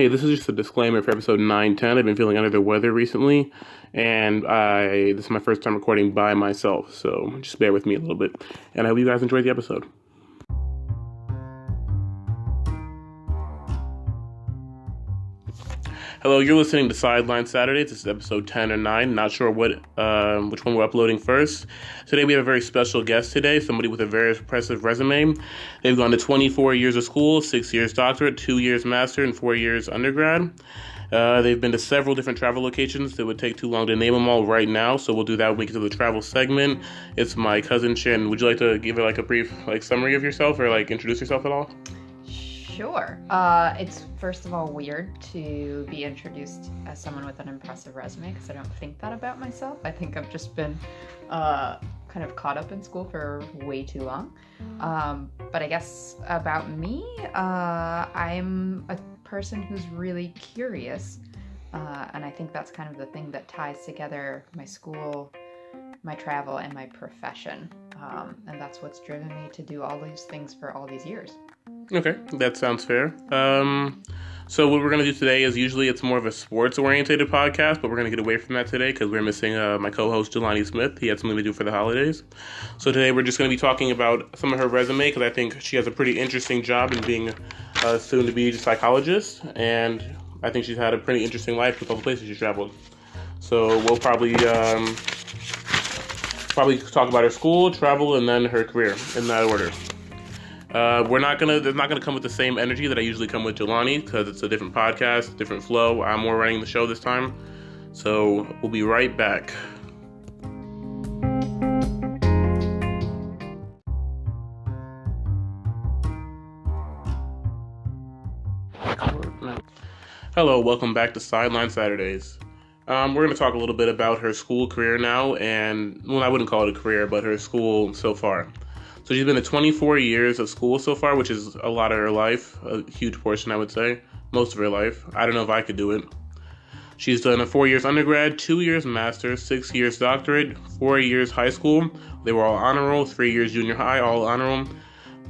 Hey, this is just a disclaimer for episode 910. I've been feeling under the weather recently, and this is my first time recording by myself, so just bear with me a little bit. And I hope you guys enjoyed the episode. Hello, you're listening to Sideline Saturdays. This is episode 10 or 9. Not sure which one we're uploading first. Today we have a very special guest today, somebody with a very impressive resume. They've gone to 24 years of school, 6 years doctorate, 2 years master, and 4 years undergrad. They've been to several different travel locations. It would take too long to name them all right now, so we'll do that when we get to the travel segment. It's my cousin Shannon. Would you like to give a brief summary of yourself or introduce yourself at all? Sure. It's first of all weird to be introduced as someone with an impressive resume because I don't think that about myself. I think I've just been kind of caught up in school for way too long. But I guess about me, I'm a person who's really curious. And I think that's kind of the thing that ties together my school, my travel, and my profession. And that's what's driven me to do all these things for all these years. Okay, that sounds fair. So what we're going to do today is usually it's more of a sports-oriented podcast, but we're going to get away from that today because we're missing my co-host, Jelani Smith. He had something to do for the holidays. So today we're just going to be talking about some of her resume because I think she has a pretty interesting job in being a soon-to-be psychologist, and I think she's had a pretty interesting life with all the places she's traveled. So we'll probably talk about her school, travel, and then her career in that order. They're not gonna come with the same energy that I usually come with Jelani because it's a different podcast, different flow. I'm more running the show this time, so we'll be right back. Hello, welcome back to Sideline Saturdays. We're going to talk a little bit about her school career now, and I wouldn't call it a career, but her school so far. So she's been to 24 years of school so far, which is a lot of her life, a huge portion, I would say, most of her life. I don't know if I could do it. She's done 4 years undergrad, 2 years master, 6 years doctorate, 4 years high school. They were all honor roll, 3 years junior high, all honor roll,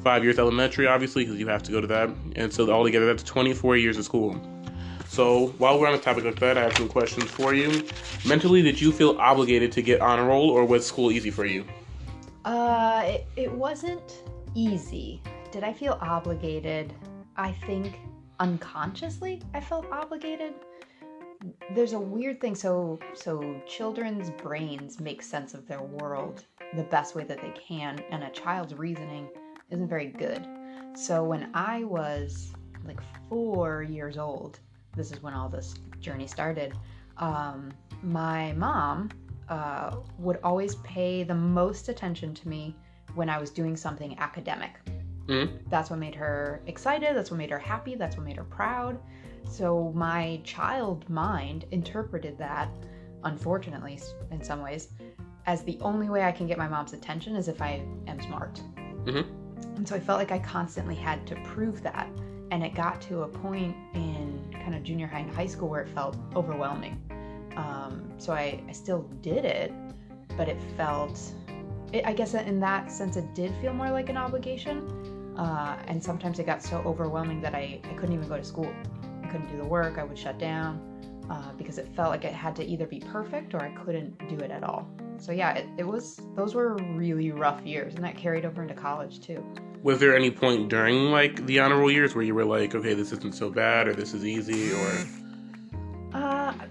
5 years elementary, obviously, because you have to go to that. And so altogether, that's 24 years of school. So while we're on the topic of that, I have some questions for you. Mentally, did you feel obligated to get honor roll, or was school easy for you? It wasn't easy. Did I feel obligated? I think unconsciously I felt obligated. There's a weird thing. So children's brains make sense of their world the best way that they can, and a child's reasoning isn't very good. So when I was 4 years old, this is when all this journey started, my mom would always pay the most attention to me when I was doing something academic. Mm-hmm. That's what made her excited, that's what made her happy, that's what made her proud. So my child mind interpreted that, unfortunately in some ways, as the only way I can get my mom's attention is if I am smart. Mm-hmm. And so I felt like I constantly had to prove that. And it got to a point in kind of junior high and high school where it felt overwhelming. So I still did it, but it felt, I guess in that sense, it did feel more like an obligation. And sometimes it got so overwhelming that I couldn't even go to school. I couldn't do the work, I would shut down because it felt like it had to either be perfect or I couldn't do it at all. So yeah, those were really rough years, and that carried over into college too. Was there any point during the honor roll years where you were like, okay, this isn't so bad, or this is easy, or?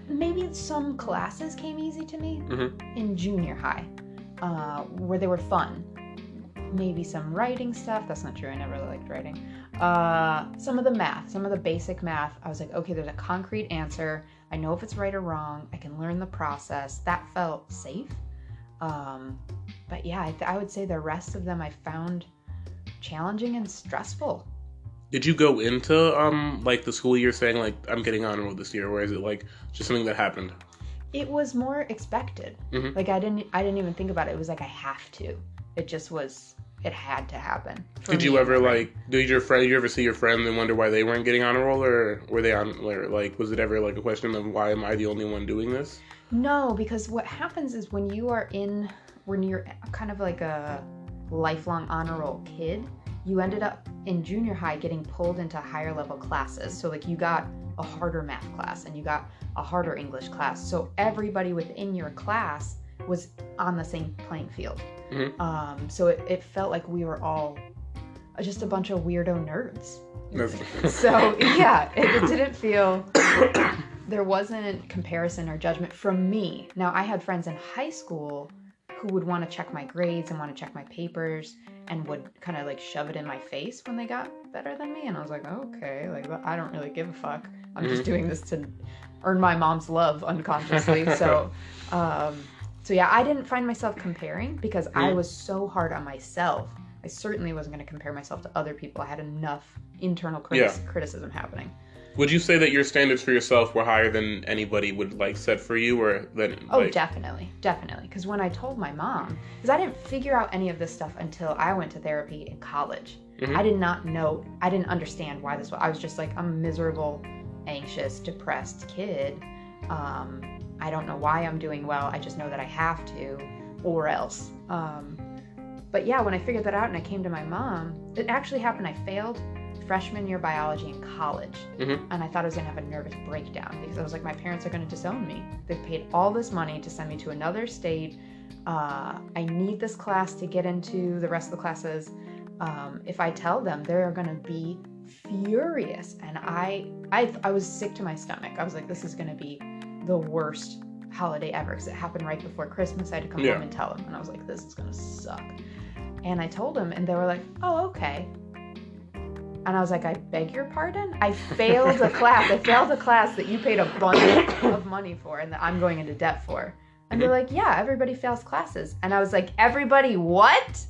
Maybe some classes came easy to me in junior high, where they were fun. Maybe some writing stuff. That's not true. I never really liked writing. Some of the basic math. I was like, okay, there's a concrete answer. I know if it's right or wrong. I can learn the process. That felt safe. But yeah, I would say the rest of them I found challenging and stressful. Did you go into the school year saying I'm getting honor roll this year, or is it just something that happened? It was more expected. Mm-hmm. I didn't even think about it. It was I have to. It just was. It had to happen. Did you ever did you ever see your friend and wonder why they weren't getting honor roll, or were they on was it ever a question of why am I the only one doing this? No, because what happens is when you're kind of like a lifelong honor roll kid, you ended up in junior high getting pulled into higher level classes. So you got a harder math class and you got a harder English class. So everybody within your class was on the same playing field. Mm-hmm. So it felt like we were all just a bunch of weirdo nerds. So yeah, it didn't feel, there wasn't comparison or judgment from me. Now I had friends in high school who would want to check my grades and want to check my papers and would kind of like shove it in my face when they got better than me. And I was like, okay, like I don't really give a fuck. I'm just doing this to earn my mom's love unconsciously. So yeah, I didn't find myself comparing because I was so hard on myself. I certainly wasn't going to compare myself to other people. I had enough internal criticism happening. Would you say that your standards for yourself were higher than anybody would like set for you, or than? Oh, definitely. Because when I told my mom, because I didn't figure out any of this stuff until I went to therapy in college. Mm-hmm. I did not know. I didn't understand why this was. I was just like, I'm a miserable, anxious, depressed kid. I don't know why I'm doing well. I just know that I have to, or else. But yeah, when I figured that out and I came to my mom, it actually happened. I failed freshman year biology in college. Mm-hmm. And I thought I was going to have a nervous breakdown because I was like, my parents are going to disown me. They've paid all this money to send me to another state. I need this class to get into the rest of the classes. If I tell them, they're going to be furious. And I was sick to my stomach. I was like, this is going to be the worst holiday ever because it happened right before Christmas. I had to come home and tell them. And I was like, this is going to suck. And I told them, and they were like, oh, okay. And I was like, I beg your pardon? I failed a class. I failed a class that you paid a bunch of money for and that I'm going into debt for. And they're like, yeah, everybody fails classes. And I was like, everybody what?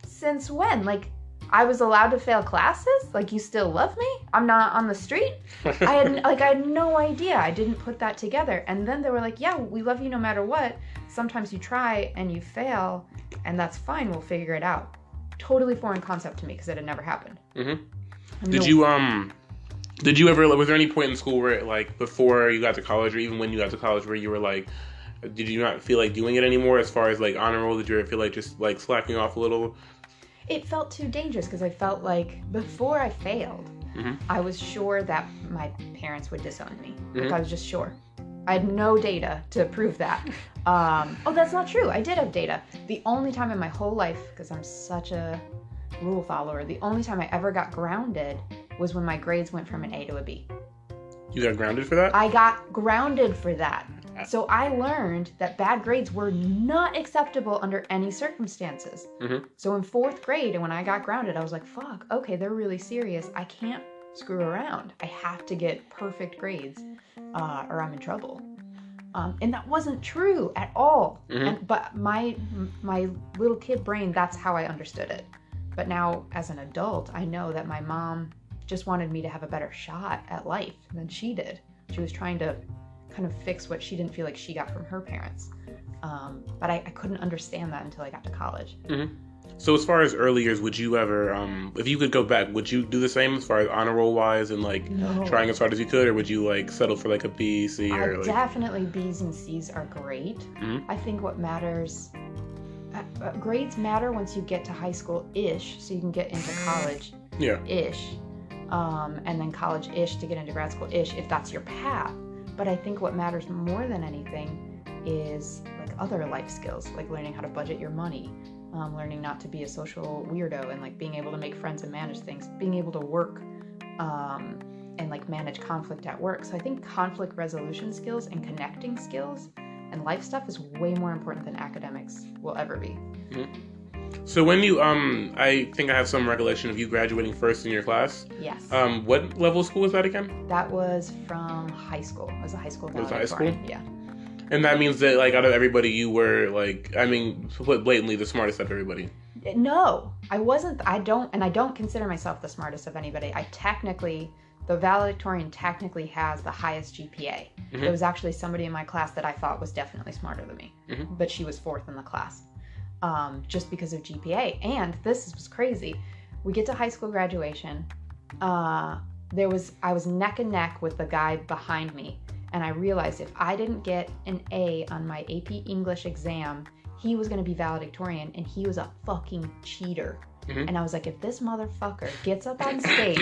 Since when? Like, I was allowed to fail classes? Like, you still love me? I'm not on the street? I had no idea. I didn't put that together. And then they were like, yeah, we love you no matter what. Sometimes you try and you fail, and that's fine. We'll figure it out. Totally foreign concept to me because it had never happened. Mm-hmm. Did you ever, was there any point in school where, like, before you got to college or even when you got to college where you were like, did you not feel like doing it anymore as far as, like, honor roll? Did you ever feel like just, like, slacking off a little? It felt too dangerous because I felt like before I failed, I was sure that my parents would disown me. Like, I was just sure. I had no data to prove that. Oh, that's not true. I did have data. The only time in my whole life, because I'm such a rule follower, the only time I ever got grounded was when my grades went from an A to a B. You got grounded for that? I got grounded for that. So I learned that bad grades were not acceptable under any circumstances. So in 4th grade, and when I got grounded, I was like, fuck, okay, they're really serious. I can't screw around. I have to get perfect grades or I'm in trouble. And that wasn't true at all. But my little kid brain, that's how I understood it. But now as an adult, I know that my mom just wanted me to have a better shot at life than she did. She was trying to kind of fix what she didn't feel like she got from her parents. But I couldn't understand that until I got to college. So as far as early years, would you ever, if you could go back, would you do the same as far as honor roll wise and like trying as hard as you could, or would you like settle for like a B, C, or like... Definitely B's and C's are great. I think what matters, grades matter once you get to high school-ish, so you can get into college-ish, and then college-ish to get into grad school-ish if that's your path. But I think what matters more than anything is like other life skills, like learning how to budget your money, learning not to be a social weirdo, and like being able to make friends and manage things, being able to work and like manage conflict at work. So I think conflict resolution skills and connecting skills and life stuff is way more important than academics will ever be. So when you, I think I have some recollection of you graduating first in your class. Yes. What level of school was that again? That was from high school. It was a high school valedictorian. Was it high school? Yeah. And that means that, like, out of everybody, you were, like, I mean, to put blatantly, the smartest of everybody. No, I wasn't. I don't consider myself the smartest of anybody. The valedictorian technically has the highest GPA. There was actually somebody in my class that I thought was definitely smarter than me, but she was 4th in the class, just because of GPA. And this was crazy. We get to high school graduation. I was neck and neck with the guy behind me. And I realized if I didn't get an A on my AP English exam, he was going to be valedictorian, and he was a fucking cheater. And I was like, if this motherfucker gets up on stage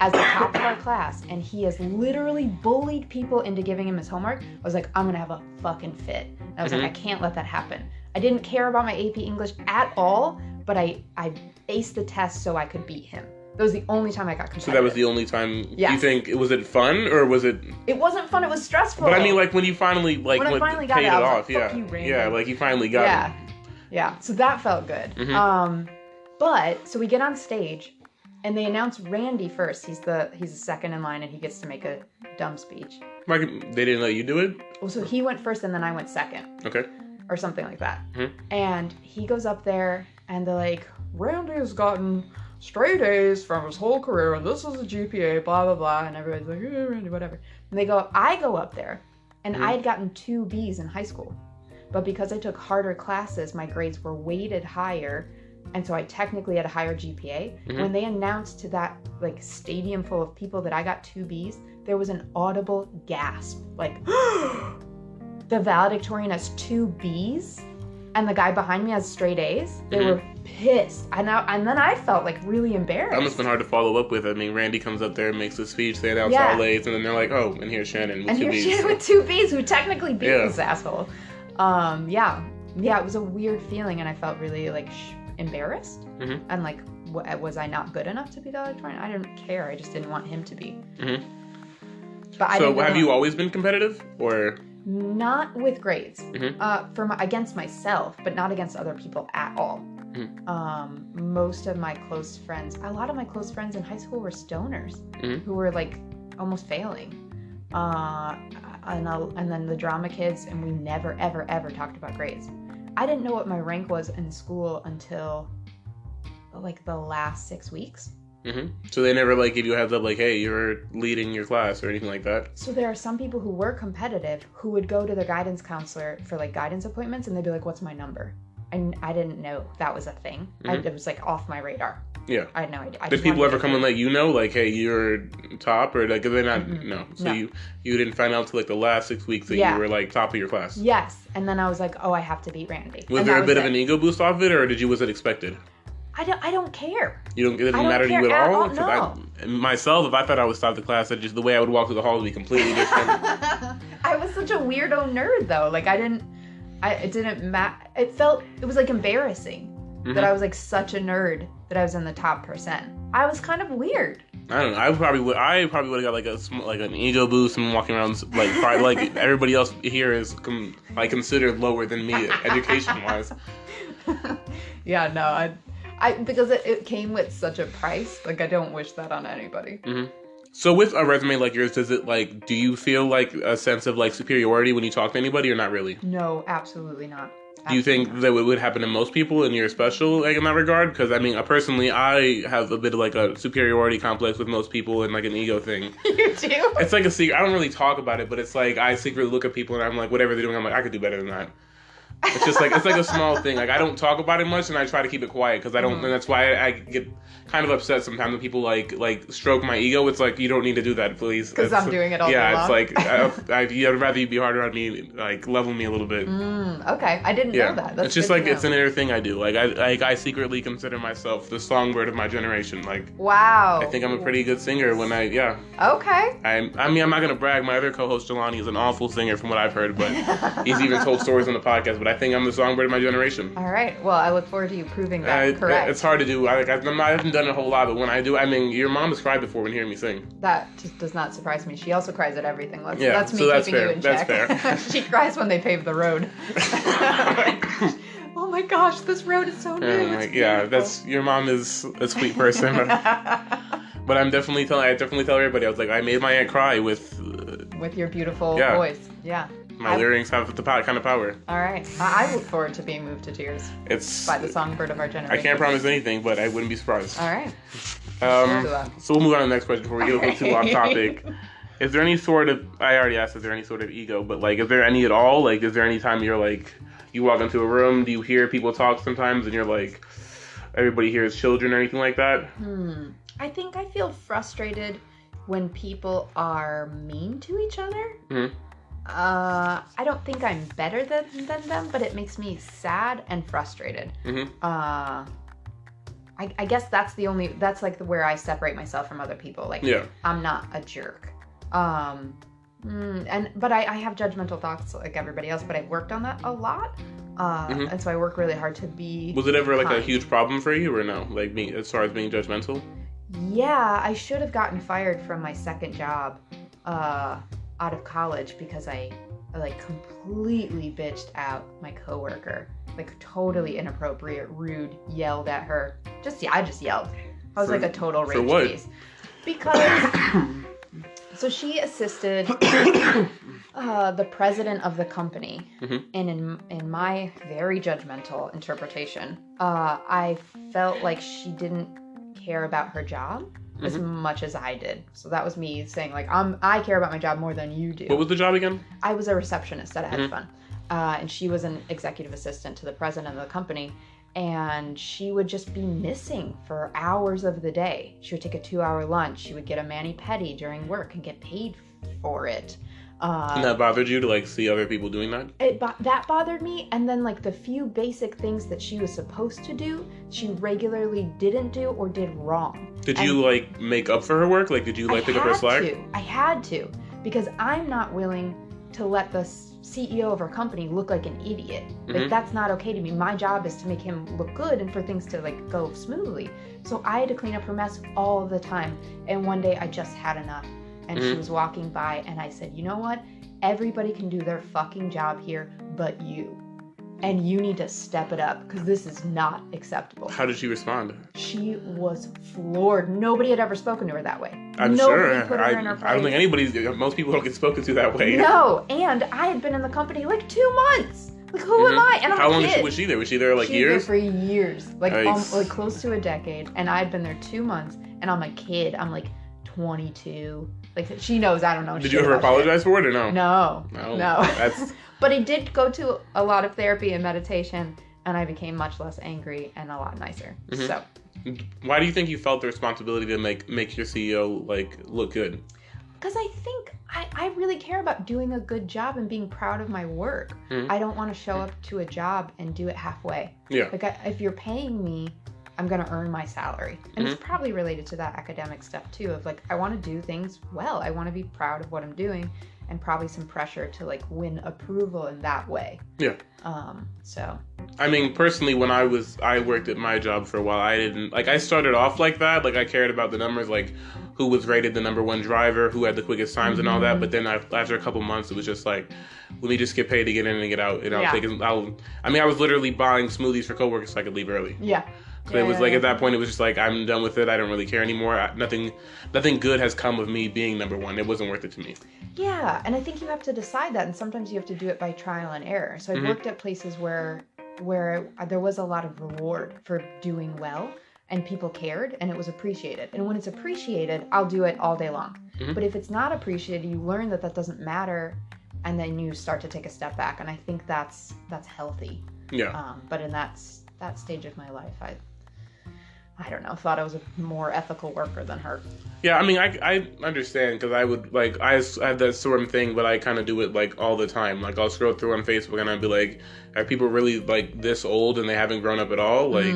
as the top of our class, and he has literally bullied people into giving him his homework. I was like, I'm gonna have a fucking fit. And I was like, I can't let that happen. I didn't care about my AP English at all, but I aced the test so I could beat him. That was the only time I got competitive. So that was the only time. Yes. You think, was it fun or was it? It wasn't fun. It was stressful. But I mean, like when you finally got it, paid it off, like, fuck you, Randy. Yeah, like you finally got it. Yeah. So that felt good. But so we get on stage, and they announce Randy first. He's the second in line, and he gets to make a dumb speech. Like they didn't let you do it? Well, so he went first, and then I went second. Okay. Or something like that. And he goes up there, and they're like, Randy has gotten straight A's from his whole career, and this is a GPA, blah, blah, blah. And everybody's like, yeah, Randy, whatever. And I go up there, and I had gotten 2 B's in high school. But because I took harder classes, my grades were weighted higher, and so I technically had a higher GPA. When they announced to that like stadium full of people that I got 2 B's, there was an audible gasp. Like, the valedictorian has 2 B's? And the guy behind me has straight A's? They were pissed. And then I felt like really embarrassed. That must have been hard to follow up with. I mean, Randy comes up there and makes a speech, they announce all A's, and then they're like, oh, and here's Shannon with 2 B's. Shannon with 2 B's, who technically beat this asshole. Yeah, it was a weird feeling, and I felt really like embarrassed. And like, was I not good enough to be valedictorian? I didn't care. I just didn't want him to be. But so have you always been competitive, or? Not with grades. Against myself, but not against other people at all. Most of my close friends, a lot of my close friends in high school were stoners who were like almost failing. And then the drama kids, and we never, ever, ever talked about grades. I didn't know what my rank was in school until like the last 6 weeks. So they never like give you a heads up like, hey, you're leading your class or anything like that? So there are some people who were competitive who would go to their guidance counselor for like guidance appointments, and they'd be like, what's my number? And I didn't know that was a thing. It was like off my radar. Yeah. I had no idea. Did people ever come and let you know, like, hey, you're top, or like, they're not? No. So no. You didn't find out till like the last 6 weeks that you were like top of your class. Yes, and then I was like, oh, I have to beat Randy. Was there a bit of an ego boost off it, or was it expected? I don't care. It doesn't matter to you at all? No. Myself, if I thought I was top of the class, the way I would walk through the halls would be completely different. I was such a weirdo nerd, though. Like, it didn't matter. It was like embarrassing that I was like such a nerd that I was in the top %. I was kind of weird. I don't know. I probably would have got like an ego boost and walking around like probably like everybody else here is considered lower than me education wise. Yeah, no, because it came with such a price. Like, I don't wish that on anybody. So with a resume like yours, do you feel like a sense of like superiority when you talk to anybody, or not really? No, absolutely not. Do you think that it would happen to most people and you're special like in that regard? Because I mean, personally, I have a bit of like a superiority complex with most people and like an ego thing. You do? It's like a secret. I don't really talk about it, but it's like I secretly look at people and I'm like, whatever they're doing, I'm like, I could do better than that. It's just like, it's like a small thing. Like, I don't talk about it much, and I try to keep it quiet, because I don't, and that's why I get kind of upset sometimes when people, like stroke my ego. It's like, you don't need to do that, please. Because I'm doing it all day long. Yeah, it's like, I'd rather you be harder on me, like, level me a little bit. Okay, I didn't know that. That's it's just like, it's an inner thing I do. Like, I secretly consider myself the songbird of my generation. Like, wow. I think I'm a pretty good singer when Okay. I mean, I'm not going to brag. My other co-host, Jelani, is an awful singer from what I've heard, but he's even told stories on the podcast, but I think I'm the songbird of my generation. All right. Well, I look forward to you proving that correct. It's hard to do. I haven't done it a whole lot, but when I do, I mean, your mom has cried before when hearing me sing. That just does not surprise me. She also cries at everything. That's me that's keeping fair. you in check. That's fair. She cries when they pave the road. Oh my gosh, this road is so new. Your mom is a sweet person. But I definitely tell everybody, I was like, I made my aunt cry with your beautiful voice. Yeah. My lyrics have the kind of power. All right. I look forward to being moved to tears. It's by the songbird of our generation. I can't promise anything, but I wouldn't be surprised. All right. So we'll move on to the next question before we get a little too off topic. Is there any sort of, I already asked, is there any sort of ego, but like, is there any at all? Like, is there any time you're like, you walk into a room, do you hear people talk sometimes and you're like, everybody here is children or anything like that? I think I feel frustrated when people are mean to each other. I don't think I'm better than them, but it makes me sad and frustrated. I I guess that's like where I separate myself from other people. Like, Yeah. I'm not a jerk. But I have judgmental thoughts like everybody else, but I've worked on that a lot. And so I work really hard to be Was it ever like kind. a huge problem for you or no? Like as far as being judgmental? Yeah, I should have gotten fired from my second job out of college because I like completely bitched out my coworker. Like totally inappropriate, rude, yelled at her. I just yelled. I was like a total rage piece. Because so she assisted the president of the company, and in my very judgmental interpretation, I felt like she didn't care about her job as much as I did. So that was me saying like, I care about my job more than you do. What was the job again? I was a receptionist at a hedge fund, and she was an executive assistant to the president of the company. And she would just be missing for hours of the day. She would take a 2-hour lunch. She would get a mani-pedi during work and get paid for it. And that bothered you to like see other people doing that? That bothered me. And then like the few basic things that she was supposed to do, she regularly didn't do or did wrong. Did you like make up for her work? Like did you like pick up her slack? I had to, because I'm not willing to let the CEO of our company look like an idiot. Like that's not okay to me. My job is to make him look good and for things to like go smoothly. So I had to clean up her mess all the time. And one day I just had enough. And she was walking by and I said, you know what? Everybody can do their fucking job here, but you. And you need to step it up because this is not acceptable. How did she respond? She was floored. Nobody had ever spoken to her that way. I'm Nobody sure. Put her in her place. I don't think most people don't get spoken to that way. No, and I had been in the company like 2 months. Like, who am I? And I'm How a long kid. was she there? Was she there like She years? was there for years. Like, Nice. like close to a decade. And I'd been there 2 months. And I'm a kid. I'm like 22. Like, she knows I don't know. Did you ever apologize for it or no? No. That's... But I did go to a lot of therapy and meditation. And I became much less angry and a lot nicer. So. Why do you think you felt the responsibility to make your CEO like look good? Because I think I really care about doing a good job and being proud of my work. I don't want to show up to a job and do it halfway. Yeah. Like if you're paying me, I'm going to earn my salary. And it's probably related to that academic stuff too of like, I want to do things well. I want to be proud of what I'm doing and probably some pressure to like win approval in that way. Yeah. So. I mean, personally, when I worked at my job for a while, I started off like that. Like I cared about the numbers, like who was rated the #1 driver, who had the quickest times and all that. But then after a couple months, it was just like, let me just get paid to get in and get out. And I was literally buying smoothies for coworkers so I could leave early. Yeah. So it was like at that point, it was just like, I'm done with it. I don't really care anymore. Nothing good has come of me being #1. It wasn't worth it to me. Yeah, and I think you have to decide that, and sometimes you have to do it by trial and error. So I've worked at places where there was a lot of reward for doing well, and people cared, and it was appreciated. And when it's appreciated, I'll do it all day long. But if it's not appreciated, you learn that doesn't matter, and then you start to take a step back. And I think that's healthy. Yeah. But in that stage of my life, I don't know, thought I was a more ethical worker than her. Yeah, I mean, I understand, because I would, like, I have that sort of thing, but I kind of do it, like, all the time. Like, I'll scroll through on Facebook, and I'd be like, are people really, like, this old, and they haven't grown up at all? Like,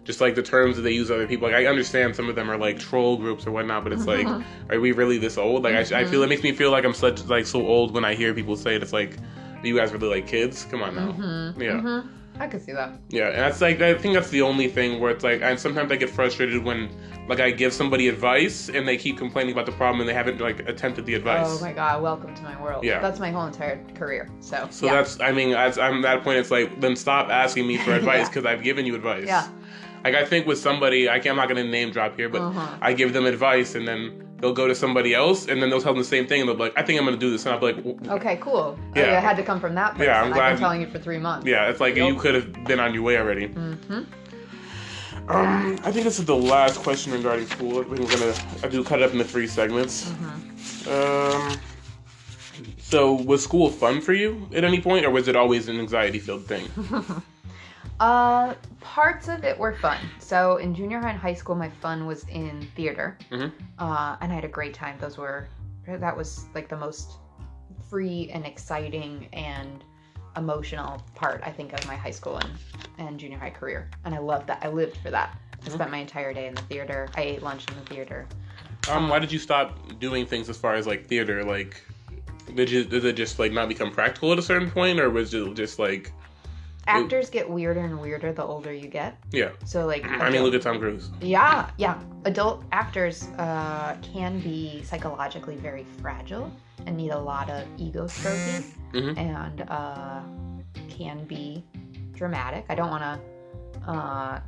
just, like, the terms that they use other people. Like, I understand some of them are, like, troll groups or whatnot, but it's like, are we really this old? Like, I feel, it makes me feel like I'm so old when I hear people say it. It's like, are you guys really, like, kids? Come on now. Yeah. I could see that. Yeah, and that's like, I think that's the only thing where it's like, and sometimes I get frustrated when, like, I give somebody advice and they keep complaining about the problem and they haven't, like, attempted the advice. Oh my God, welcome to my world. Yeah. That's my whole entire career. So yeah. That's, I mean, I'm at that point, it's like, then stop asking me for advice because I've given you advice. Yeah. Like, I think with somebody, I'm not going to name drop here, but I give them advice and then they'll go to somebody else and then they'll tell them the same thing and they'll be like, I think I'm going to do this. And I'll be like, okay, cool. Yeah. Oh, yeah, I had to come from that person. Yeah, I'm glad. I've been telling you for 3 months. Yeah, it's like, you could have been on your way already. I think this is the last question regarding school. I think I do cut it up into 3 segments. So was school fun for you at any point, or was it always an anxiety-filled thing? Parts of it were fun. So in junior high and high school, my fun was in theater. And I had a great time. That was like the most free and exciting and emotional part, I think, of my high school and junior high career. And I loved that. I lived for that. I spent my entire day in the theater. I ate lunch in the theater. Why did you stop doing things as far as like theater? Like, did it just like not become practical at a certain point, or was it just like actors get weirder and weirder the older you get? Yeah. So like, I mean, look at Tom Cruise. Yeah. Adult actors can be psychologically very fragile and need a lot of ego stroking, and can be dramatic. I don't want to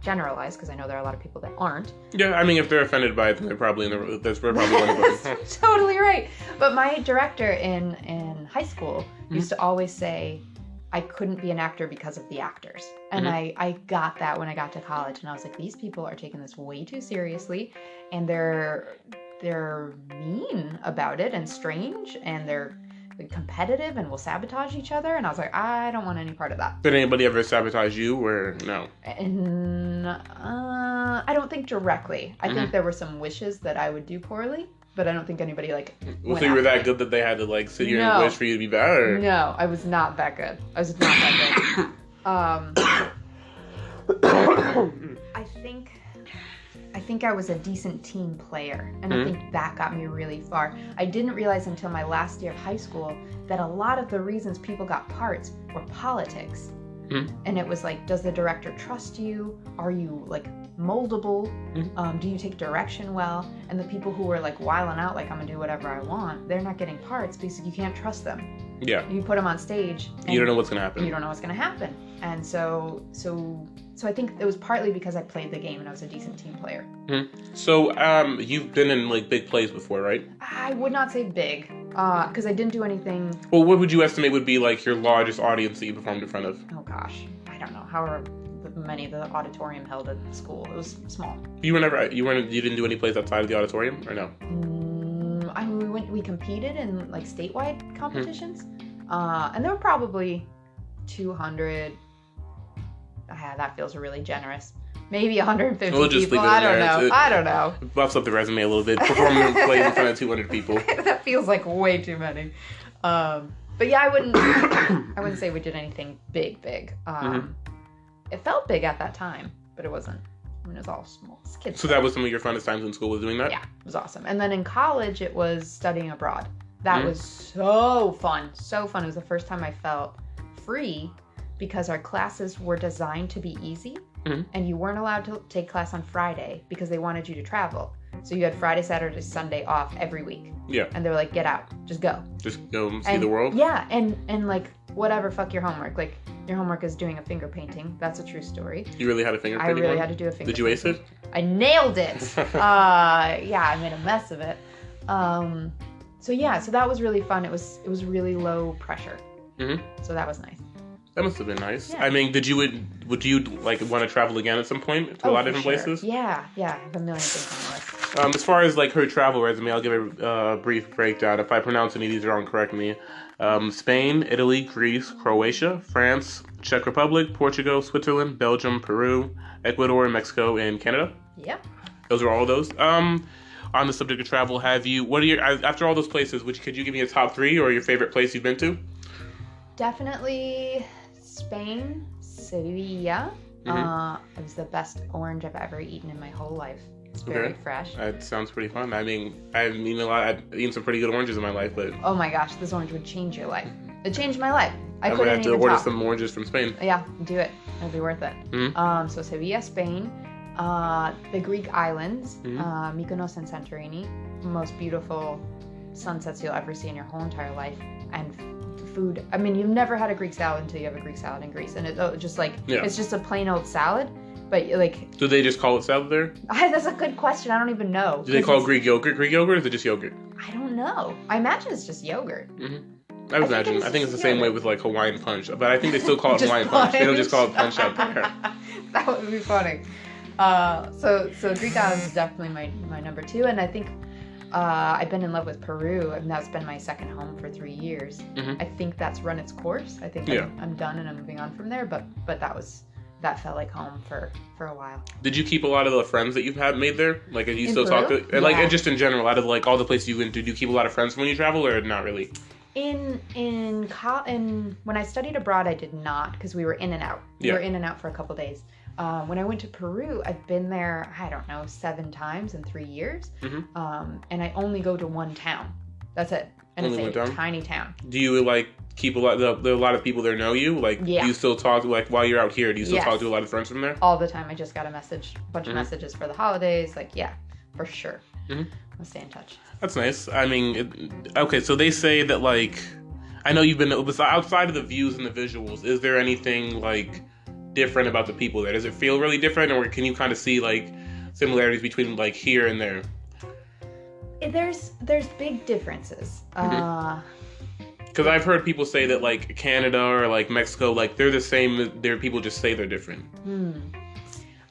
generalize, because I know there are a lot of people that aren't. Yeah, I mean, if they're offended by it, then that's probably one of them. Totally right. But my director in high school used to always say I couldn't be an actor because of the actors. And I got that when I got to college, and I was like, these people are taking this way too seriously, and they're mean about it and strange, and they're competitive and will sabotage each other. And I was like, I don't want any part of that. Did anybody ever sabotage you, or no? And I don't think directly. I think there were some wishes that I would do poorly, but I don't think anybody like so you were that good that they had to like sit here and wish for you to be better? Or? No, I was not that good. I think I was a decent team player, and I think that got me really far. I didn't realize until my last year of high school that a lot of the reasons people got parts were politics. And it was like, does the director trust you? Are you like moldable? Do you take direction well? And the people who were like wilding out, like I'm gonna do whatever I want, they're not getting parts because you can't trust them. Yeah. You put them on stage. And you don't know what's gonna happen. You don't know what's gonna happen. And so I think it was partly because I played the game and I was a decent team player. So you've been in like big plays before, right? I would not say big, because I didn't do anything. Well, what would you estimate would be like your largest audience that you performed in front of? Oh gosh, I don't know. However many the auditorium held at school, it was small. You didn't do any plays outside of the auditorium, or no? We competed in like statewide competitions, and there were probably 200. That feels really generous. Maybe 150 we'll just people. Leave it in there. I don't know. Buffs up the resume a little bit. Performing plays in front of 200 people. That feels like way too many. But yeah, I wouldn't say we did anything big. It felt big at that time, but it wasn't. I mean, it was all small. It's kids. So that was some of your funnest times in school, was doing that? Yeah, it was awesome. And then in college, it was studying abroad. That was so fun. So fun. It was the first time I felt free, because our classes were designed to be easy, and you weren't allowed to take class on Friday because they wanted you to travel. So you had Friday, Saturday, Sunday off every week. Yeah. And they were like, get out. Just go. Just go see the world? Yeah. And like, whatever, fuck your homework. Like, your homework is doing a finger painting. That's a true story. You really had a finger painting? I really had to do a finger painting. Did you ace it? I nailed it. Yeah, I made a mess of it. So that was really fun. It was really low pressure. So that was nice. That must have been nice. Yeah. I mean, would you like want to travel again at some point to a lot of different places? Yeah, I have a million things on the list. As far as like her travel resume, I'll give a brief breakdown. If I pronounce any of these wrong, correct me. Spain, Italy, Greece, Croatia, France, Czech Republic, Portugal, Switzerland, Belgium, Peru, Ecuador, Mexico, and Canada. Yep. Those are all of those. On the subject of travel, after all those places, could you give me a top 3 or your favorite place you've been to? Definitely Spain, Sevilla. It was the best orange I've ever eaten in my whole life. It's very fresh. That sounds pretty fun. I mean, I've eaten some pretty good oranges in my life, but... Oh my gosh, this orange would change your life. It changed my life. I would have to order some oranges from Spain. Yeah, do it. It'll be worth it. So Sevilla, Spain. The Greek islands, Mykonos and Santorini. Most beautiful sunsets you'll ever see in your whole entire life. And food. I mean, you've never had a Greek salad until you have a Greek salad in Greece, and it's just a plain old salad. But like, do they just call it salad there? That's a good question. I don't even know. Do they call Greek yogurt, or is it just yogurt? I don't know. I imagine it's just yogurt. I think it's the same way with like Hawaiian punch, but I think they still call it Hawaiian punch. They don't just call it punch out there. That would be funny. So Greek islands is definitely my number 2, and I think I've been in love with Peru, and that's been my second home for 3 years. I think that's run its course. I think I'm done and I'm moving on from there. But that felt like home for a while. Did you keep a lot of the friends that you've made there? Like, do you still Peru? talk to, and like just in general, out of like all the places you went to, do you keep a lot of friends when you travel, or not really? In when I studied abroad, I did not, because we were in and out. We were in and out for a couple days. When I went to Peru, I've been there, I don't know, 7 times in 3 years. And I only go to one town. That's it. And Only it's a tiny town. Do you like keep a lot? There are a lot of people there know you. Like, do you still talk like while you're out here? Do you still talk to a lot of friends from there? All the time. I just got a bunch of messages for the holidays. Like, yeah, for sure. I'll stay in touch. That's nice. I mean, okay. So they say that like, I know you've been outside of the views and the visuals. Is there anything like different about the people there? Does it feel really different, or can you kind of see like similarities between like here and there? There's big differences. Because I've heard people say that like Canada or like Mexico, like they're the same. People just say they're different.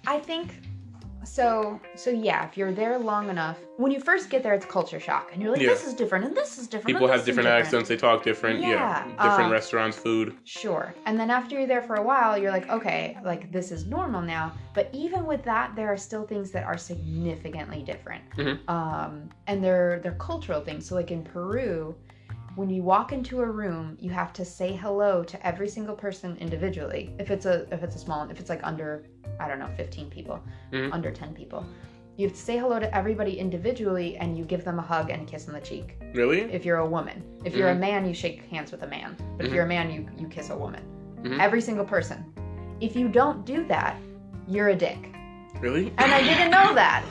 I think so. Yeah, if you're there long enough, when you first get there, it's culture shock, and you're like, this is different, and this is different. People have different accents. They talk different. Different restaurants, food. Sure. And then after you're there for a while, you're like, okay, like this is normal now. But even with that, there are still things that are significantly different. And they're cultural things. So like in Peru, when you walk into a room, you have to say hello to every single person individually. If it's like under, I don't know, 15 people, under 10 people. You have to say hello to everybody individually, and you give them a hug and a kiss on the cheek. Really? If you're a woman. If you're a man, you shake hands with a man. But if you're a man, you kiss a woman. Every single person. If you don't do that, you're a dick. Really? And I didn't know that.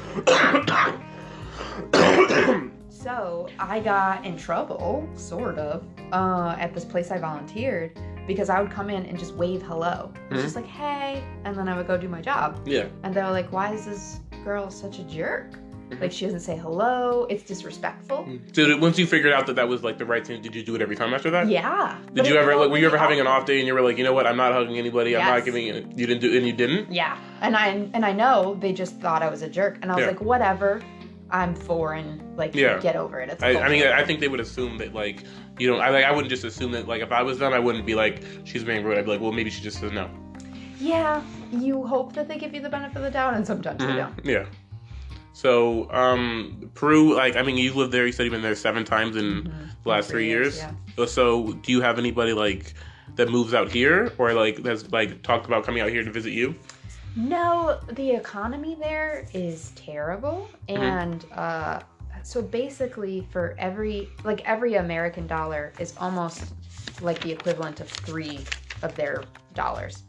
So I got in trouble, sort of, at this place I volunteered, because I would come in and just wave hello. It's just like, hey, and then I would go do my job. Yeah. And they were like, why is this girl such a jerk? Like, she doesn't say hello. It's disrespectful. So once you figured out that was like the right thing, did you do it every time after that? Yeah. Did you ever were you ever having an off day and you were like, you know what, I'm not hugging anybody. I'm not giving it. You didn't do, and you didn't. Yeah. And I know they just thought I was a jerk, and I was like, whatever. I'm foreign. Like, get over it. It's I mean, I think they would assume that like you don't. I wouldn't just assume that like if I was them, I wouldn't be like she's being rude. I'd be like, well, maybe she just says no. Yeah. You hope that they give you the benefit of the doubt, and sometimes they don't. Yeah. So, Peru, like, I mean, you lived there, you said you've been there 7 times in the last 3 years. Yeah. So, do you have anybody, like, that moves out here, or, like, that's, like, talked about coming out here to visit you? No, the economy there is terrible, and, so basically, for every American dollar is almost, like, the equivalent of 3 of their dollars.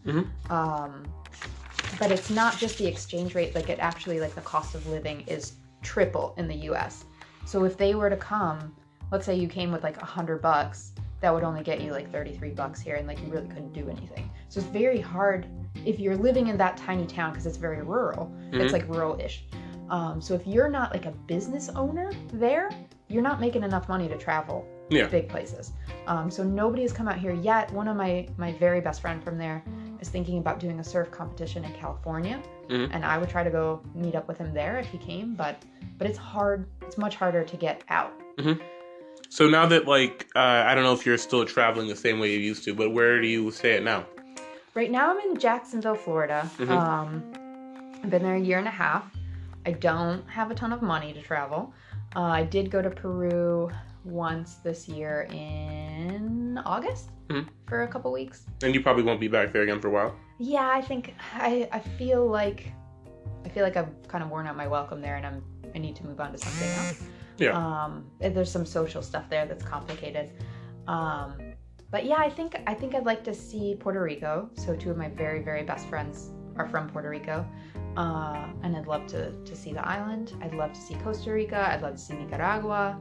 But it's not just the exchange rate, like it actually, like the cost of living is triple in the US. So if they were to come, let's say you came with like $100, that would only get you like $33 here, and like you really couldn't do anything. So it's very hard if you're living in that tiny town, because it's very rural. It's like rural-ish. So if you're not like a business owner there, you're not making enough money to travel big places. So nobody has come out here yet. One of my very best friend from there is thinking about doing a surf competition in California, and I would try to go meet up with him there if he came, but it's hard. It's much harder to get out. So now that like I don't know if you're still traveling the same way you used to, but where do you stay at now? Right now I'm in Jacksonville, Florida. I've been there a year and a half. I don't have a ton of money to travel. I did go to Peru once this year in August for a couple weeks. And you probably won't be back there again for a while? Yeah, I think I feel like I've kind of worn out my welcome there, and I need to move on to something else. Yeah. There's some social stuff there that's complicated. But yeah, I think I'd like to see Puerto Rico. So 2 of my very, very best friends are from Puerto Rico. And I'd love to see the island. I'd love to see Costa Rica. I'd love to see Nicaragua.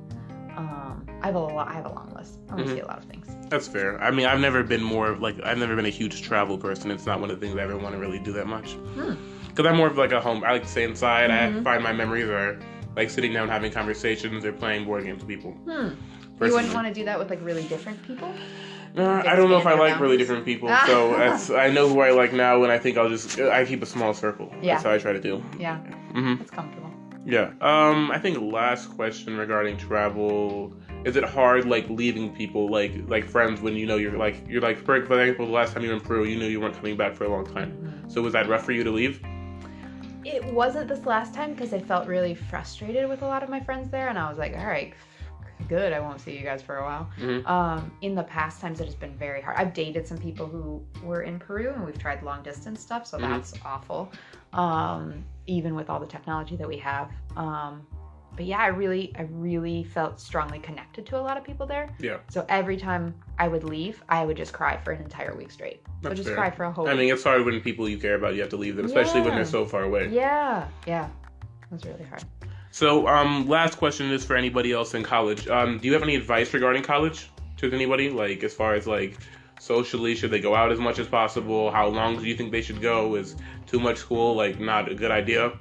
I have a long list. I want to see a lot of things. That's fair. I mean, I've never been a huge travel person. It's not one of the things I ever want to really do that much. Because I'm more of like a home. I like to stay inside. I find my memories are like sitting down having conversations or playing board games with people. You wouldn't want to do that with like really different people? I don't know if I like really different people. So I know who I like now, and I think I keep a small circle. Yeah. That's how I try to do. Yeah. It's comfortable. Yeah. I think last question regarding travel. Is it hard like leaving people like friends when you know you're like for example, the last time you were in Peru, you knew you weren't coming back for a long time. So was that rough for you to leave? It wasn't this last time because I felt really frustrated with a lot of my friends there, and I was like, all right, good, I won't see you guys for a while. Mm-hmm. In the past times, it has been very hard. I've dated some people who were in Peru, and we've tried long distance stuff, so that's awful. Even with all the technology that we have. But yeah, I really felt strongly connected to a lot of people there. Yeah. So every time I would leave, I would just cry for an entire week straight. I would just cry for a whole week. I mean, it's hard when people you care about, you have to leave them, especially when they're so far away. Yeah. It was really hard. So, last question is for anybody else in college. Do you have any advice regarding college to anybody? Like, as far as, like, socially, should they go out as much as possible? How long do you think they should go? Is too much school, like, not a good idea?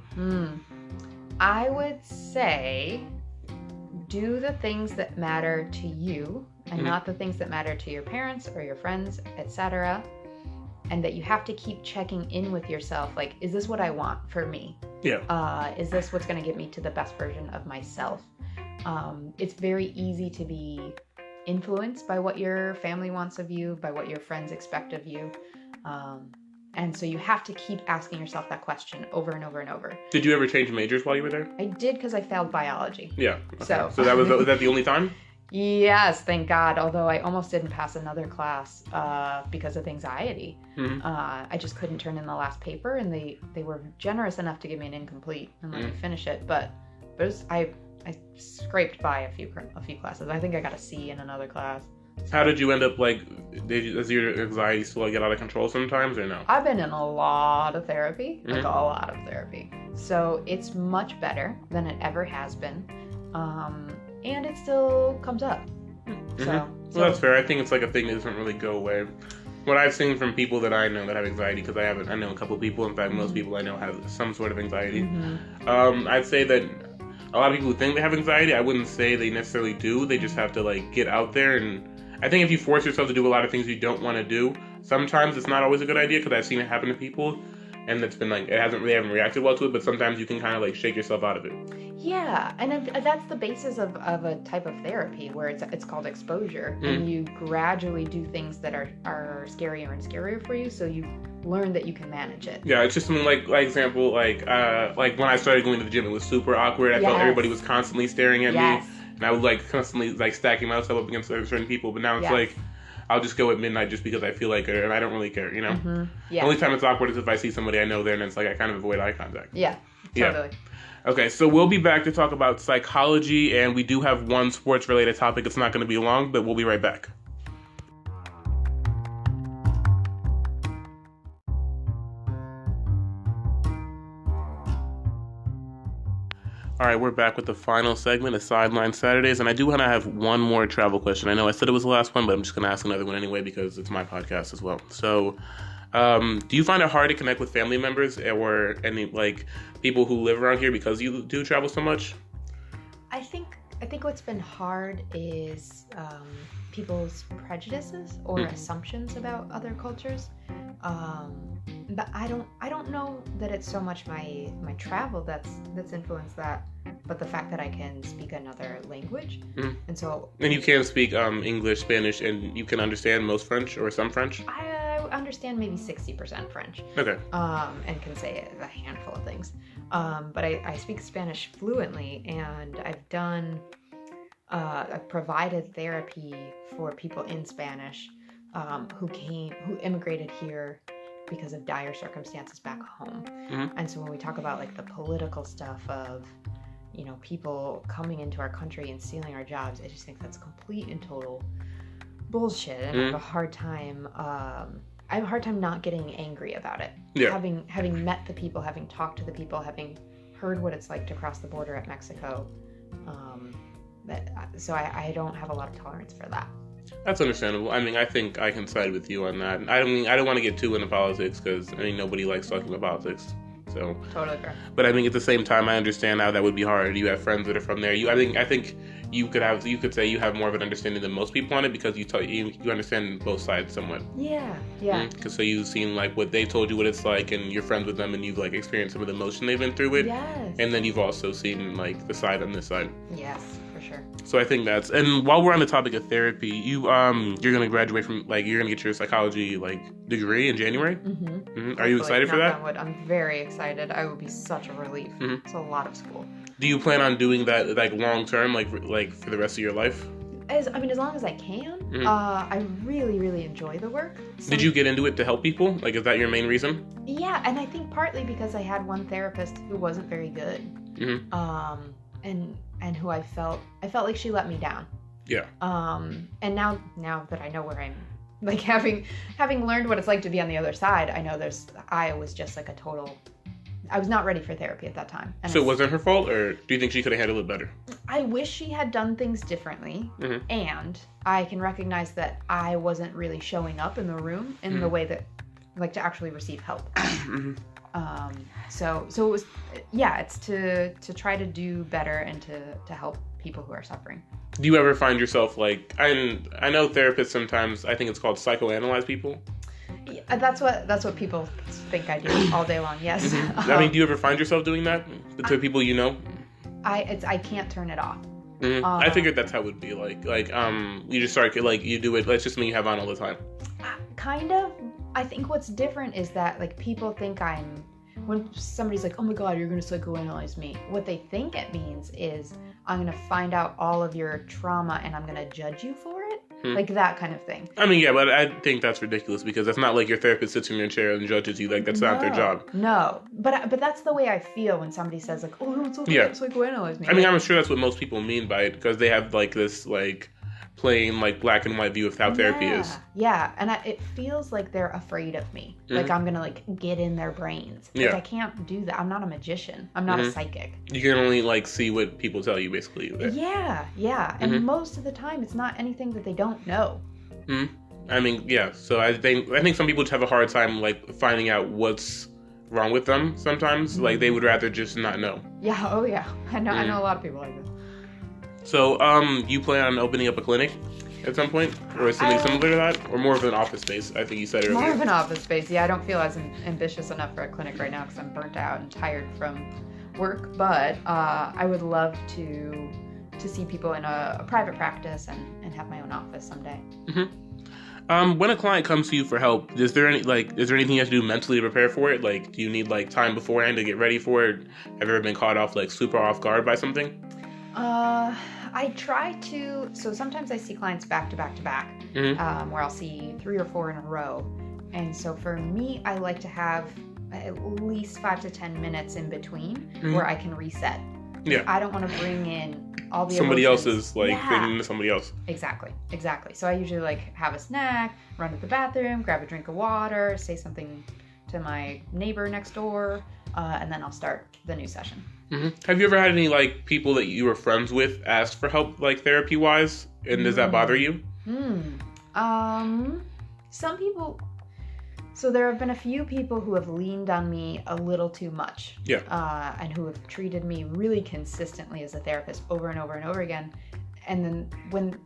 I would say do the things that matter to you and not the things that matter to your parents or your friends, etc. And that you have to keep checking in with yourself. Like, is this what I want for me? Yeah. Is this what's going to get me to the best version of myself? It's very easy to be influenced by what your family wants of you, by what your friends expect of you. And so you have to keep asking yourself that question over and over and over. Did you ever change majors while you were there? I did, because I failed biology. Yeah. Okay. So that was that the only time? Yes, thank God. Although I almost didn't pass another class because of anxiety. I just couldn't turn in the last paper, and they were generous enough to give me an incomplete and let me finish it. But it was, I scraped by a few classes. I think I got a C in another class. How did you end up, like, does your anxiety still get out of control sometimes, or no? I've been in a lot of therapy, like a lot of therapy. So it's much better than it ever has been. And it still comes up. So Well, that's fair. I think it's like a thing that doesn't really go away. What I've seen from people that I know that have anxiety, because I know a couple people, in fact, most people I know have some sort of anxiety. I'd say that a lot of people who think they have anxiety, I wouldn't say they necessarily do. They just have to, like, get out there. And I think if you force yourself to do a lot of things you don't want to do, sometimes it's not always a good idea, because I've seen it happen to people, and it's been like, they haven't reacted well to it, but sometimes you can kind of, like, shake yourself out of it. Yeah, and that's the basis of a type of therapy, where it's called exposure, and you gradually do things that are scarier and scarier for you, so you learn that you can manage it. Yeah, it's just something like example, like when I started going to the gym, it was super awkward. I felt everybody was constantly staring at me, and I was, like, constantly, like, stacking myself up against certain people. But now it's like, I'll just go at midnight just because I feel like it, and I don't really care, you know? The only time it's awkward is if I see somebody I know there, and it's like I kind of avoid eye contact. Yeah, totally. Okay, so we'll be back to talk about psychology, and we do have one sports-related topic. It's not going to be long, but we'll be right back. All right, we're back with the final segment of Sideline Saturdays, and I do want to have one more travel question. I know I said it was the last one, but I'm just going to ask another one anyway because it's my podcast as well. So, do you find it hard to connect with family members or any, like, people who live around here because you do travel so much? I think what's been hard is people's prejudices or assumptions about other cultures. But I don't know that it's so much my travel that's influenced that, but the fact that I can speak another language. And you can speak English, Spanish, and you can understand most French or some French? I understand maybe 60% French. Okay. And can say a handful of things. But I speak Spanish fluently, and I've provided therapy for people in Spanish who immigrated here because of dire circumstances back home. And so when we talk about, like, the political stuff of, you know, people coming into our country and stealing our jobs, I just think that's complete and total bullshit. And I have a hard time not getting angry about it. Yeah. Having met the people, having talked to the people, having heard what it's like to cross the border at Mexico. So I don't have a lot of tolerance for that. That's understandable. I mean, I think I can side with you on that. I don't want to get too into politics because, I mean, nobody likes talking about politics. So totally fair. But I think at the same time, I understand how that would be hard. You have friends that are from there. I think you could say you have more of an understanding than most people on it because you understand both sides somewhat. Yeah. Because so you've seen, like, what they told you what it's like, and you're friends with them, and you've, like, experienced some of the emotion they've been through it. Yes. And then you've also seen, like, the side on this side. Yes. Sure. So I think and while we're on the topic of therapy, you're gonna graduate from, like, you're gonna get your psychology, like, degree in January. Mm-hmm. Are you excited for that? I'm very excited. I would be such a relief. It's a lot of school. Do you plan on doing that like long term, like for the rest of your life? As long as I can. Mm-hmm. I really, really enjoy the work. Did you get into it to help people? Like, is that your main reason? Yeah, and I think partly because I had one therapist who wasn't very good. Mm-hmm. And who I felt like she let me down. Yeah. And now that I know where I'm, like, having learned what it's like to be on the other side, I know I was just like I was not ready for therapy at that time. And so it wasn't her fault, or do you think she could have handled it better? I wish she had done things differently, mm-hmm. and I can recognize that I wasn't really showing up in the room in the way that, like, to actually receive help. mm-hmm. So it was, yeah, it's to try to do better and to help people who are suffering. Do you ever find yourself like, I know therapists sometimes, I think it's called psychoanalyze people? Yeah, that's what people think I do all day long. Yes. Mm-hmm. Do you ever find yourself doing that to people you know? I can't turn it off. Mm-hmm. I figured that's how it would be. Like you just start, like, you do it. That's just something you have on all the time. Kind of. I think what's different is that, like, people think when somebody's like, oh my God, you're going to psychoanalyze me, what they think it means is I'm going to find out all of your trauma and I'm going to judge you for it. Like that kind of thing. I mean, yeah, but I think that's ridiculous because that's not like your therapist sits in your chair and judges you. Like, that's not their job. No, but that's the way I feel when somebody says, like, oh, no, it's okay, psychoanalyze me. I mean, I'm sure that's what most people mean by it because they have, like, this, like, plain, like, black and white view of how therapy is. Yeah, and it feels like they're afraid of me. Mm-hmm. Like, I'm going to, like, get in their brains. Like, I can't do that. I'm not a magician. I'm not a psychic. You can only, like, see what people tell you, basically. Yeah. And most of the time, it's not anything that they don't know. I mean, yeah. So I think some people just have a hard time, like, finding out what's wrong with them sometimes. Like, they would rather just not know. Yeah, oh yeah. I know a lot of people like this. So, you plan on opening up a clinic at some point? Or something similar to that? Or more of an office space? I think you said earlier. More of an office space, yeah. I don't feel as ambitious enough for a clinic right now because I'm burnt out and tired from work. But I would love to see people in a private practice and have my own office someday. Mm-hmm. When a client comes to you for help, is there anything you have to do mentally to prepare for it? Like, do you need, like, time beforehand to get ready for it? Have you ever been caught off, like, super off guard by something? I try to. So sometimes I see clients back to back to back, where I'll see 3 or 4 in a row. And so for me, I like to have at least 5 to 10 minutes in between where I can reset. Yeah. I don't want to bring in all the somebody emotions. else's, like, thing into somebody else. Exactly. So I usually, like, have a snack, run to the bathroom, grab a drink of water, say something to my neighbor next door, and then I'll start the new session. Mm-hmm. Have you ever had any, like, people that you were friends with ask for help, like, therapy-wise? And does that bother you? Some people... So there have been a few people who have leaned on me a little too much. Yeah. And who have treated me really consistently as a therapist over and over and over again. And then when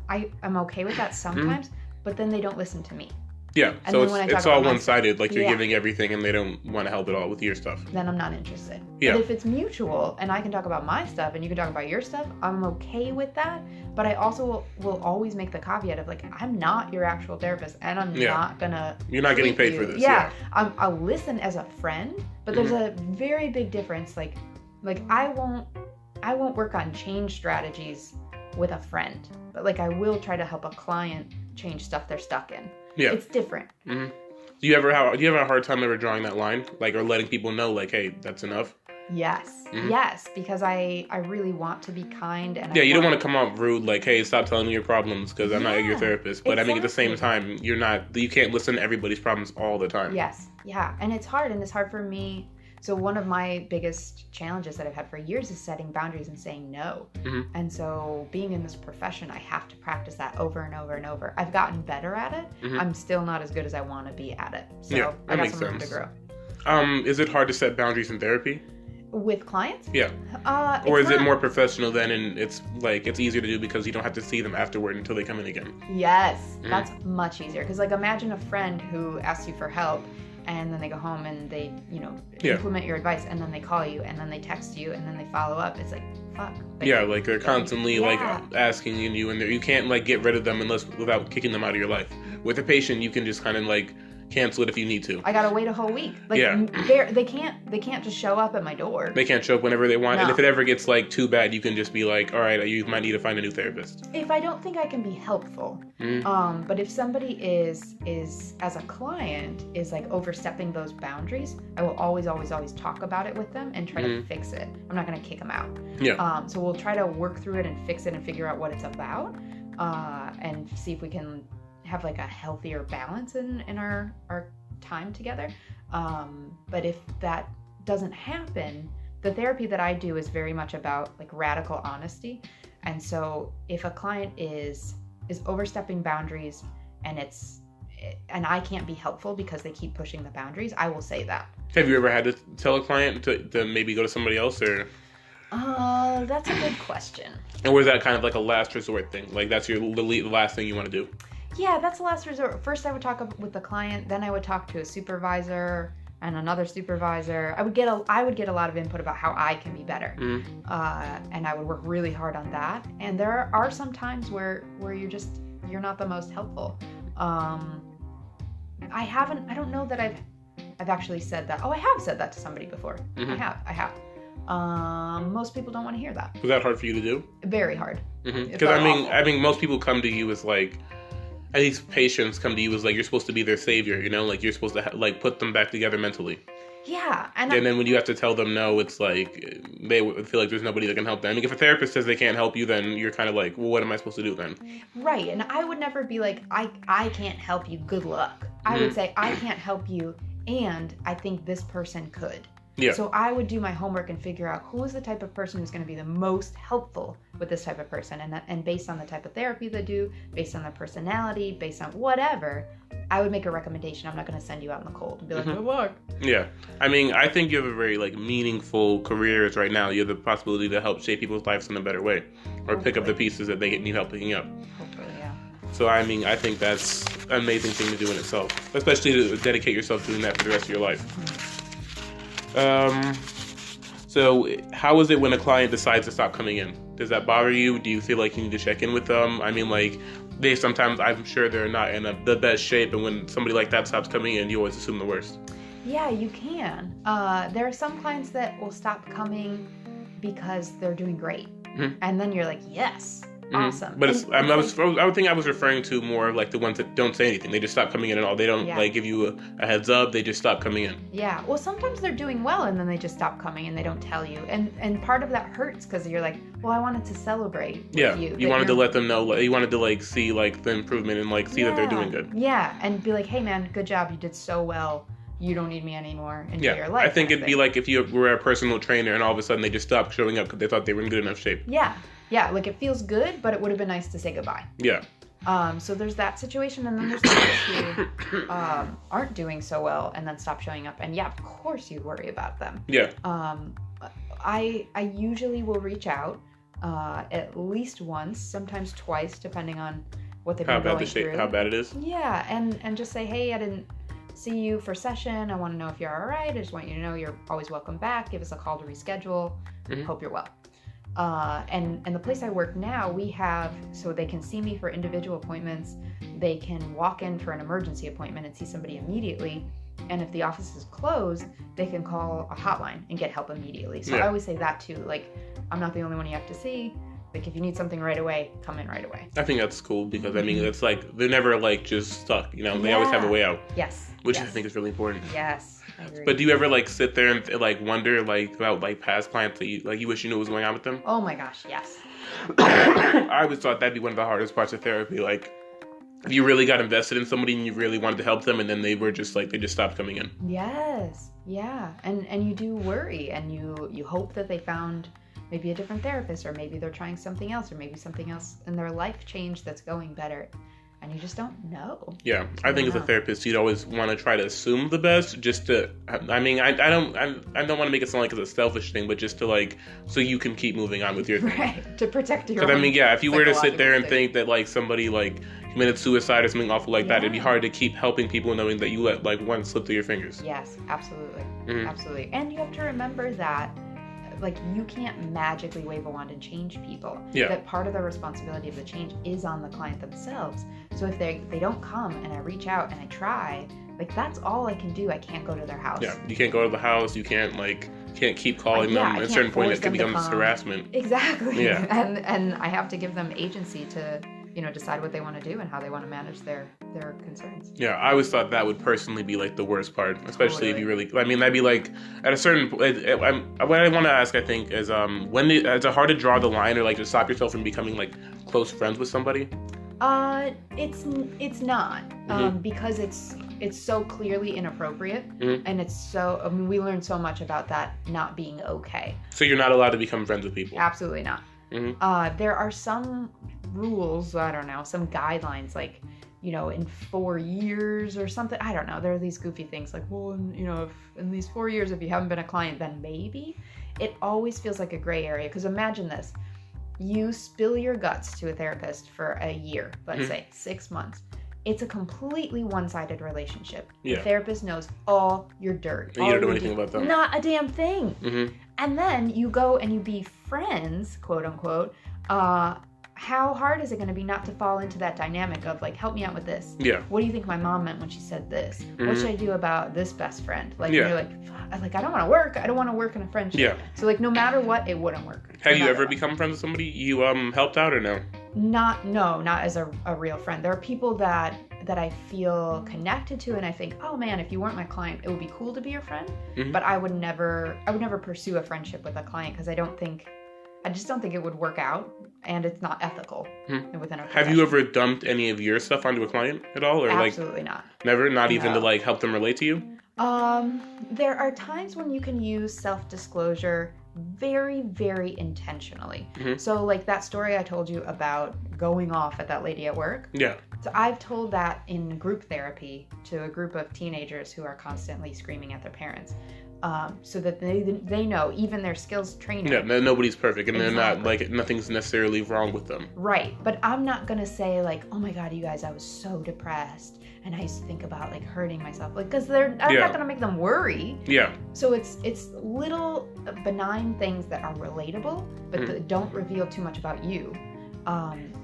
I'm okay with that sometimes, but then they don't listen to me. Yeah, and so it's all one-sided, like you're giving everything and they don't want to help at all with your stuff. Then I'm not interested. Yeah. But if it's mutual and I can talk about my stuff and you can talk about your stuff, I'm okay with that. But I also will always make the caveat of, like, I'm not your actual therapist and I'm not gonna... You're not getting paid for this. Yeah. I'll listen as a friend, but there's a very big difference. Like I won't work on change strategies with a friend, but, like, I will try to help a client change stuff they're stuck in. Yeah. It's different. Mm-hmm. Do you have a hard time ever drawing that line? Like, or letting people know, like, hey, that's enough? Yes. Mm-hmm. Yes, because I really want to be kind. And you don't want to come off rude, like, hey, stop telling me your problems because I'm not your therapist. But, I mean, at the same time, you can't listen to everybody's problems all the time. Yes. Yeah. And it's hard for me. So one of my biggest challenges that I've had for years is setting boundaries and saying no. Mm-hmm. And so being in this profession, I have to practice that over and over and over. I've gotten better at it. Mm-hmm. I'm still not as good as I want to be at it. So I got some room to grow. Is it hard to set boundaries in therapy? With clients? Yeah. Or is it more professional then and it's easier to do because you don't have to see them afterward until they come in again? Yes. Mm-hmm. That's much easier. Because, like, imagine a friend who asks you for help and then they go home and they, implement your advice, and then they call you, and then they text you, and then they follow up. It's like, fuck. Like they're constantly like asking you, and you can't, like, get rid of them without kicking them out of your life. With a patient, you can just kind of, like, cancel it if you need to. I gotta wait a whole week. Like, they can't just show up at my door. They can't show up whenever they want. No. And if it ever gets like too bad, you can just be like, all right, you might need to find a new therapist. If I don't think I can be helpful, but if somebody is as a client is like overstepping those boundaries, I will always talk about it with them and try to fix it. I'm not gonna kick them out. Yeah. So we'll try to work through it and fix it and figure out what it's about, and see if we can have like a healthier balance in our time together. But if that doesn't happen, the therapy that I do is very much about like radical honesty. And so if a client is overstepping boundaries and I can't be helpful because they keep pushing the boundaries, I will say that. Have you ever had to tell a client to maybe go to somebody else, or? That's a good question. Or was that kind of like a last resort thing? Like that's the last thing you want to do? Yeah, that's the last resort. First I would talk with the client, then I would talk to a supervisor and another supervisor. I would get a lot of input about how I can be better. And I would work really hard on that. And there are some times where you're not the most helpful. I don't know that I've actually said that. Oh, I have said that to somebody before. I have. Most people don't want to hear that. Was that hard for you to do? Very hard. Because I mean, most people come to you as like, at least patients come to you as like you're supposed to be their savior, you know, like you're supposed to like put them back together mentally. Yeah, and then when you have to tell them no, it's like they feel like there's nobody that can help them. I mean, if a therapist says they can't help you, then you're kind of like, well, what am I supposed to do then? Right, and I would never be like, I can't help you, good luck. I would say, I can't help you, and I think this person could. Yeah. So I would do my homework and figure out who is the type of person who's going to be the most helpful with this type of person. And based on the type of therapy they do, based on their personality, based on whatever, I would make a recommendation. I'm not going to send you out in the cold and be like, good luck. Yeah. I mean, I think you have a very like meaningful career right now. You have the possibility to help shape people's lives in a better way, or Hopefully. pick up the pieces that they need help picking up. Hopefully, yeah. So, I mean, I think that's an amazing thing to do in itself, especially to dedicate yourself to doing that for the rest of your life. So how is it when a client decides to stop coming in? Does that bother you? Do you feel like you need to check in with them? I mean, like, sometimes I'm sure they're not in the best shape, and when somebody like that stops coming in, you always assume the worst. Yeah, you can. There are some clients that will stop coming because they're doing great. And then you're like, yes, awesome. But I would think I was referring to more like the ones that don't say anything. They just stop coming in at all. They don't like give you a heads up. They just stop coming in. Yeah. Well, sometimes they're doing well and then they just stop coming and they don't tell you. And part of that hurts because you're like, well, I wanted to celebrate with you. You wanted to let them know. You wanted to like see like the improvement and like see that they're doing good. Yeah. And be like, hey man, good job. You did so well. You don't need me anymore. Enjoy your life. I think it'd be like if you were a personal trainer and all of a sudden they just stopped showing up because they thought they were in good enough shape. Yeah, like it feels good, but it would have been nice to say goodbye. Yeah. So there's that situation, and then there's those who aren't doing so well and then stop showing up. And yeah, of course you worry about them. Yeah. I usually will reach out at least once, sometimes twice, depending on what they've been going through. How bad it is. Yeah, and just say, hey, I didn't see you for session. I want to know if you're all right. I just want you to know you're always welcome back. Give us a call to reschedule. Hope you're well. And the place I work now, we have, so they can see me for individual appointments. They can walk in for an emergency appointment and see somebody immediately. And if the office is closed, they can call a hotline and get help immediately. So I always say that too. Like, I'm not the only one you have to see. Like, if you need something right away, come in right away. I think that's cool because, I mean, it's like, they're never like just stuck, you know? They always have a way out. Yes. Which I think is really important. Yes. I agree. But do you ever like sit there and like wonder like about like past clients that you wish you knew what was going on with them? Oh my gosh, yes. I always thought that'd be one of the hardest parts of therapy. Like, if you really got invested in somebody and you really wanted to help them, and then they were just like they just stopped coming in. Yes, yeah, and you do worry, and you hope that they found maybe a different therapist, or maybe they're trying something else, or maybe something else in their life changed that's going better. And you just don't know. Yeah, I think as a therapist, you'd always want to try to assume the best, just to. I mean, I don't want to make it sound like it's a selfish thing, but just to like, so you can keep moving on with your thing. Right, to protect your. Because I mean, yeah, if you were to sit there and think that like somebody like committed suicide or something awful like that, it'd be hard to keep helping people knowing that you let like one slip through your fingers. Yes, absolutely, absolutely, and you have to remember that. Like, you can't magically wave a wand and change people. Yeah. That part of the responsibility of the change is on the client themselves. So if they don't come and I reach out and I try, Like, that's all I can do. I can't go to their house. Yeah, you can't go to the house. You can't keep calling them. At a certain point, it becomes harassment. Exactly. Yeah. And I have to give them agency to, decide what they want to do and how they want to manage their concerns. Yeah, I always thought that would personally be like the worst part, especially if you really. I mean, that'd be like at a certain. What I want to ask, I think, is is it hard to draw the line or like to stop yourself from becoming like close friends with somebody? It's not because it's so clearly inappropriate, and it's so. I mean, we learned so much about that not being okay. So you're not allowed to become friends with people? Absolutely not. There are some rules, I don't know, some guidelines, like, in 4 years or something. I don't know. There are these goofy things like, well, if in these 4 years, if you haven't been a client, then maybe. It always feels like a gray area, because imagine this. You spill your guts to a therapist for a year, let's say 6 months. It's a completely one-sided relationship. Yeah. The therapist knows all your dirt. And you don't know anything about them. Not a damn thing. And then you go and you be friends, quote unquote. How hard is it going to be not to fall into that dynamic of like, help me out with this? Yeah. What do you think my mom meant when she said this? What should I do about this best friend? Like, you're like, I don't want to work. I don't want to work in a friendship. Yeah. So like, no matter what, it wouldn't work. Have you ever become friends with somebody you helped out or no? Not as a real friend. There are people that I feel connected to, and I think, oh man, if you weren't my client, it would be cool to be your friend. But I would never pursue a friendship with a client because I just don't think it would work out, and it's not ethical within our profession. Have you ever dumped any of your stuff onto a client at all, or absolutely not? Never, not even to like help them relate to you. There are times when you can use self-disclosure very, very intentionally. So like that story I told you about going off at that lady at work. Yeah. So I've told that in group therapy to a group of teenagers who are constantly screaming at their parents. So that they know, even their skills trainer. Yeah, nobody's perfect, and they're not like nothing's necessarily wrong with them. Right, but I'm not gonna say like, oh my god, you guys, I was so depressed, and I used to think about like hurting myself, like, because I'm not gonna make them worry. Yeah. So it's little benign things that are relatable, but that don't reveal too much about you.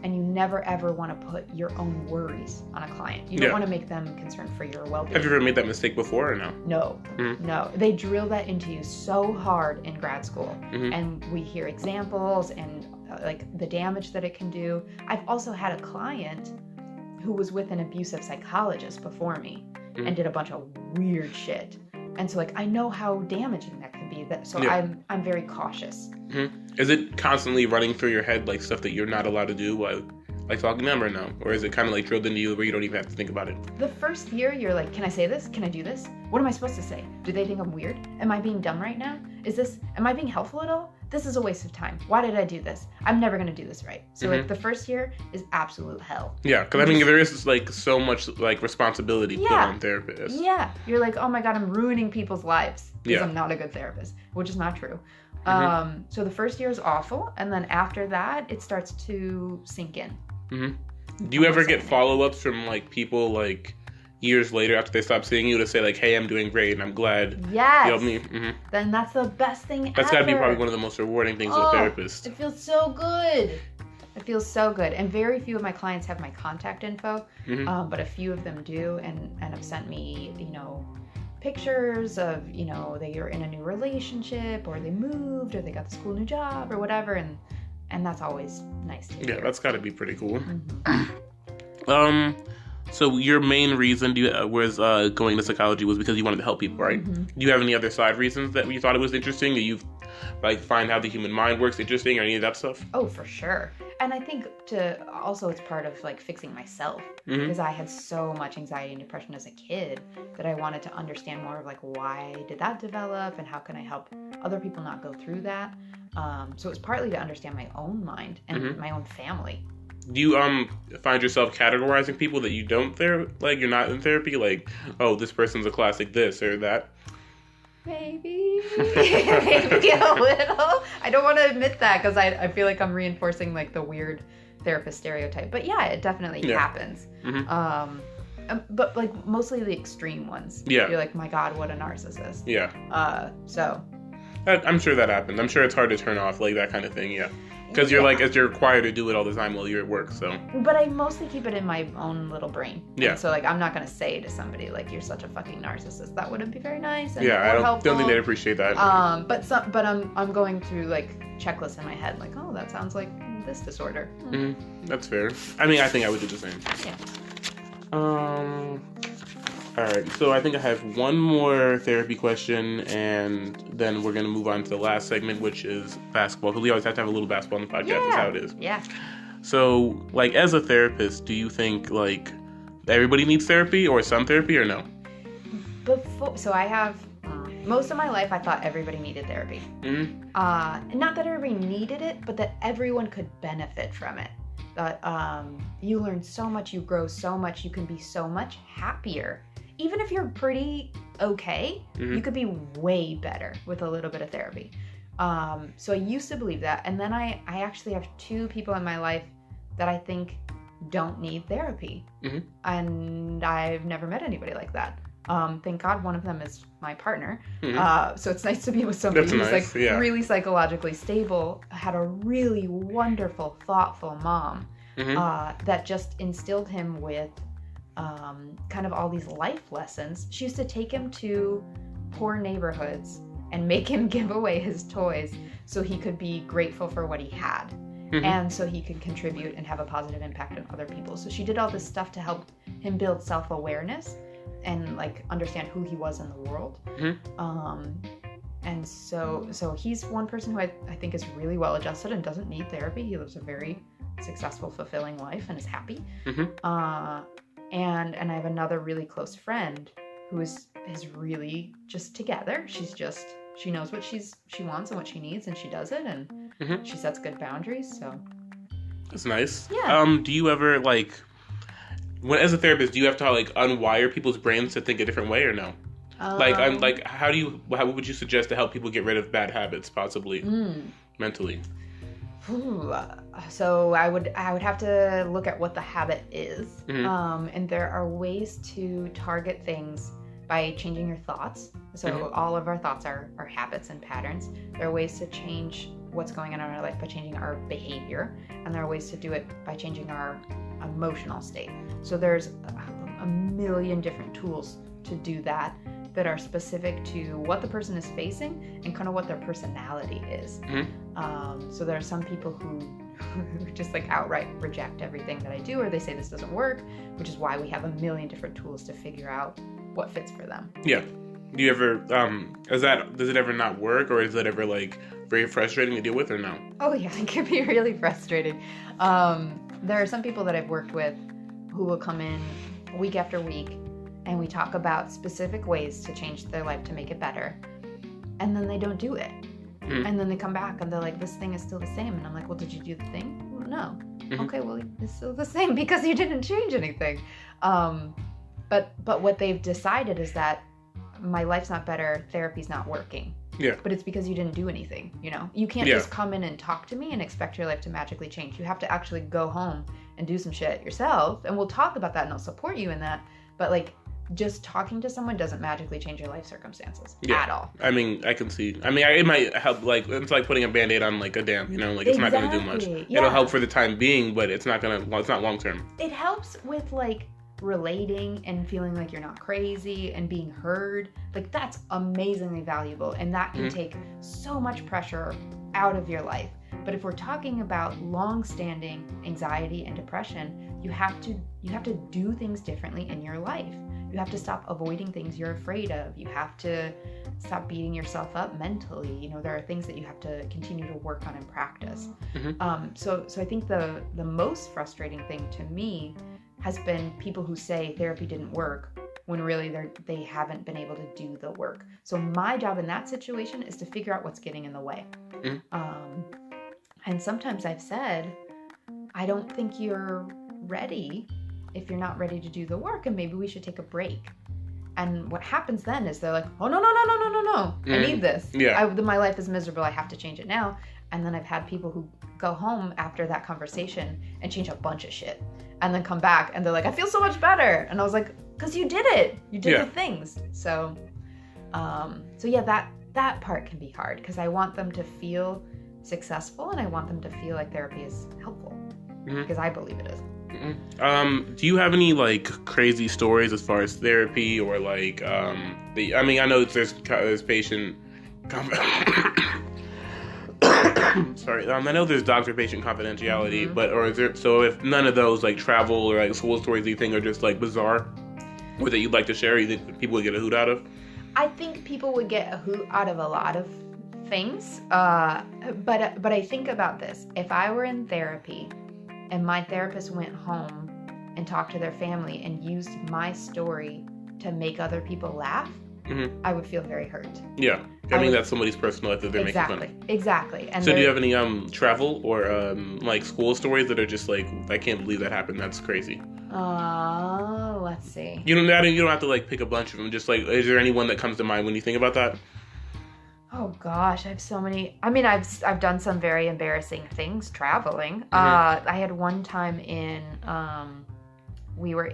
And you never ever want to put your own worries on a client. You don't want to make them concerned for your well-being. Have you ever made that mistake before or no? No. They drill that into you so hard in grad school. And we hear examples and like the damage that it can do. I've also had a client who was with an abusive psychologist before me and did a bunch of weird shit. And so like I know how damaging that can be. I'm very cautious. Is it constantly running through your head like stuff that you're not allowed to do while like talking to them or no? Or is it kind of like drilled into you where you don't even have to think about it? The first year you're like, can I say this? Can I do this? What am I supposed to say? Do they think I'm weird? Am I being dumb right now? Am I being helpful at all? This is a waste of time. Why did I do this? I'm never going to do this right. So like the first year is absolute hell. Yeah, because I mean there is like so much like responsibility put on therapists. Yeah, you're like, oh my god, I'm ruining people's lives because I'm not a good therapist, which is not true. So the first year is awful, and then after that it starts to sink in. Do you ever get follow-ups from like people like years later after they stop seeing you to say like, hey, I'm doing great and I'm glad you helped me? Then that's the best thing That's gotta be probably one of the most rewarding things as a therapist. It feels so good. It feels so good. And very few of my clients have my contact info, but a few of them do and have sent me, pictures of, they are in a new relationship, or they moved, or they got this cool new job, or whatever, and that's always nice to hear. Yeah, that's got to be pretty cool. So your main reason was going to psychology was because you wanted to help people, right? Do you have any other side reasons that you thought it was interesting, that you like find how the human mind works interesting, or any of that stuff? Oh, for sure. And I think it's part of like fixing myself, because I had so much anxiety and depression as a kid that I wanted to understand more of like, why did that develop and how can I help other people not go through that? So it was partly to understand my own mind and my own family. Do you find yourself categorizing people that you don't you're not in therapy, like, oh, this person's a classic this or that? Maybe a little. I don't want to admit that because I feel like I'm reinforcing like the weird therapist stereotype. But yeah, it definitely happens. But like mostly the extreme ones. Yeah. You're like, my God, what a narcissist. Yeah. So. I'm sure that happens. I'm sure it's hard to turn off, like that kind of thing. Yeah. Because you're like, as you're required to do it all the time while you're at work, so. But I mostly keep it in my own little brain. Yeah. And so like, I'm not going to say to somebody like, you're such a fucking narcissist. That wouldn't be very nice. And Yeah, I don't think they'd appreciate that. But I'm going through like checklists in my head, like, oh, that sounds like this disorder. That's fair. I mean, I think I would do the same. Yeah. All right, so I think I have one more therapy question, and then we're going to move on to the last segment, which is basketball, because we always have to have a little basketball on the podcast. That's how it is. Yeah. So, like, as a therapist, do you think, like, everybody needs therapy, or some therapy, or no? So I have, most of my life, I thought everybody needed therapy. Not that everybody needed it, but that everyone could benefit from it. That you learn so much, you grow so much, you can be so much happier. Even if you're pretty okay, you could be way better with a little bit of therapy. So I used to believe that. And then I actually have 2 people in my life that I think don't need therapy. And I've never met anybody like that. Thank God one of them is my partner. So it's nice to be with somebody who's really psychologically stable, had a really wonderful, thoughtful mom that just instilled him with kind of all these life lessons. She used to take him to poor neighborhoods and make him give away his toys so he could be grateful for what he had. And so he could contribute and have a positive impact on other people. So she did all this stuff to help him build self-awareness and like understand who he was in the world. And so he's one person who I think is really well adjusted and doesn't need therapy. He lives a very successful, fulfilling life and is happy. And I have another really close friend who is really just together. She knows what she wants and what she needs, and she does it, and she sets good boundaries. So that's nice. Yeah. Do you ever like, as a therapist, do you have to like unwire people's brains to think a different way, or no? How would you suggest to help people get rid of bad habits, possibly mentally? So I would have to look at what the habit is. And there are ways to target things by changing your thoughts. So all of our thoughts are habits and patterns. There are ways to change what's going on in our life by changing our behavior. And there are ways to do it by changing our emotional state. So there's a million different tools to do that are specific to what the person is facing and kind of what their personality is. So there are some people who just like outright reject everything that I do, or they say this doesn't work, which is why we have a million different tools to figure out what fits for them. Yeah. Do you ever, does it ever not work, or is it ever like very frustrating to deal with, or no? Oh yeah, it can be really frustrating. There are some people that I've worked with who will come in week after week and we talk about specific ways to change their life to make it better. And then they don't do it. And then they come back and they're like, this thing is still the same. And I'm like, well, did you do the thing? Well, no. Okay, well, it's still the same because you didn't change anything. But what they've decided is that my life's not better, therapy's not working. Yeah. But it's because you didn't do anything, you know? You can't just come in and talk to me and expect your life to magically change. You have to actually go home and do some shit yourself. And we'll talk about that and I'll support you in that. But like, just talking to someone doesn't magically change your life circumstances at all. I mean, I can see. I mean, it might help. Like, it's like putting a Band-Aid on like a dam. You know, like it's not going to do much. Yeah. It'll help for the time being, but it's not it's not long term. It helps with like relating and feeling like you're not crazy and being heard. Like that's amazingly valuable, and that can take so much pressure out of your life. But if we're talking about long-standing anxiety and depression, you have to do things differently in your life. You have to stop avoiding things you're afraid of. You have to stop beating yourself up mentally. You know, there are things that you have to continue to work on and practice. So I think the most frustrating thing to me has been people who say therapy didn't work when really they haven't been able to do the work. So my job in that situation is to figure out what's getting in the way. And sometimes I've said, I don't think you're ready if you're not ready to do the work, and maybe we should take a break. And what happens then is they're like, oh, no. I need this. Yeah. My life is miserable. I have to change it now. And then I've had people who go home after that conversation and change a bunch of shit. And then come back and they're like, I feel so much better. And I was like, because you did it. You did the things. So yeah, that part can be hard because I want them to feel successful, and I want them to feel like therapy is helpful, because I believe it is. Do you have any like crazy stories as far as therapy or like I know there's patient sorry, I know there's doctor-patient confidentiality, but or is there? So if none of those like travel or like school stories you think are just like bizarre, or that you'd like to share, you think people would get a hoot out of? I think people would get a hoot out of a lot of things, but I think about this: if I were in therapy and my therapist went home and talked to their family and used my story to make other people laugh, I would feel very hurt. Yeah. I mean, that's somebody's personal life that they're making fun of. Exactly. And so do you have any travel or like school stories that are just like, I can't believe that happened, that's crazy? Let's see. You don't have to like pick a bunch of them. Just like, is there anyone that comes to mind when you think about that? Oh gosh, I have so many. I mean, I've done some very embarrassing things traveling. I had one time we were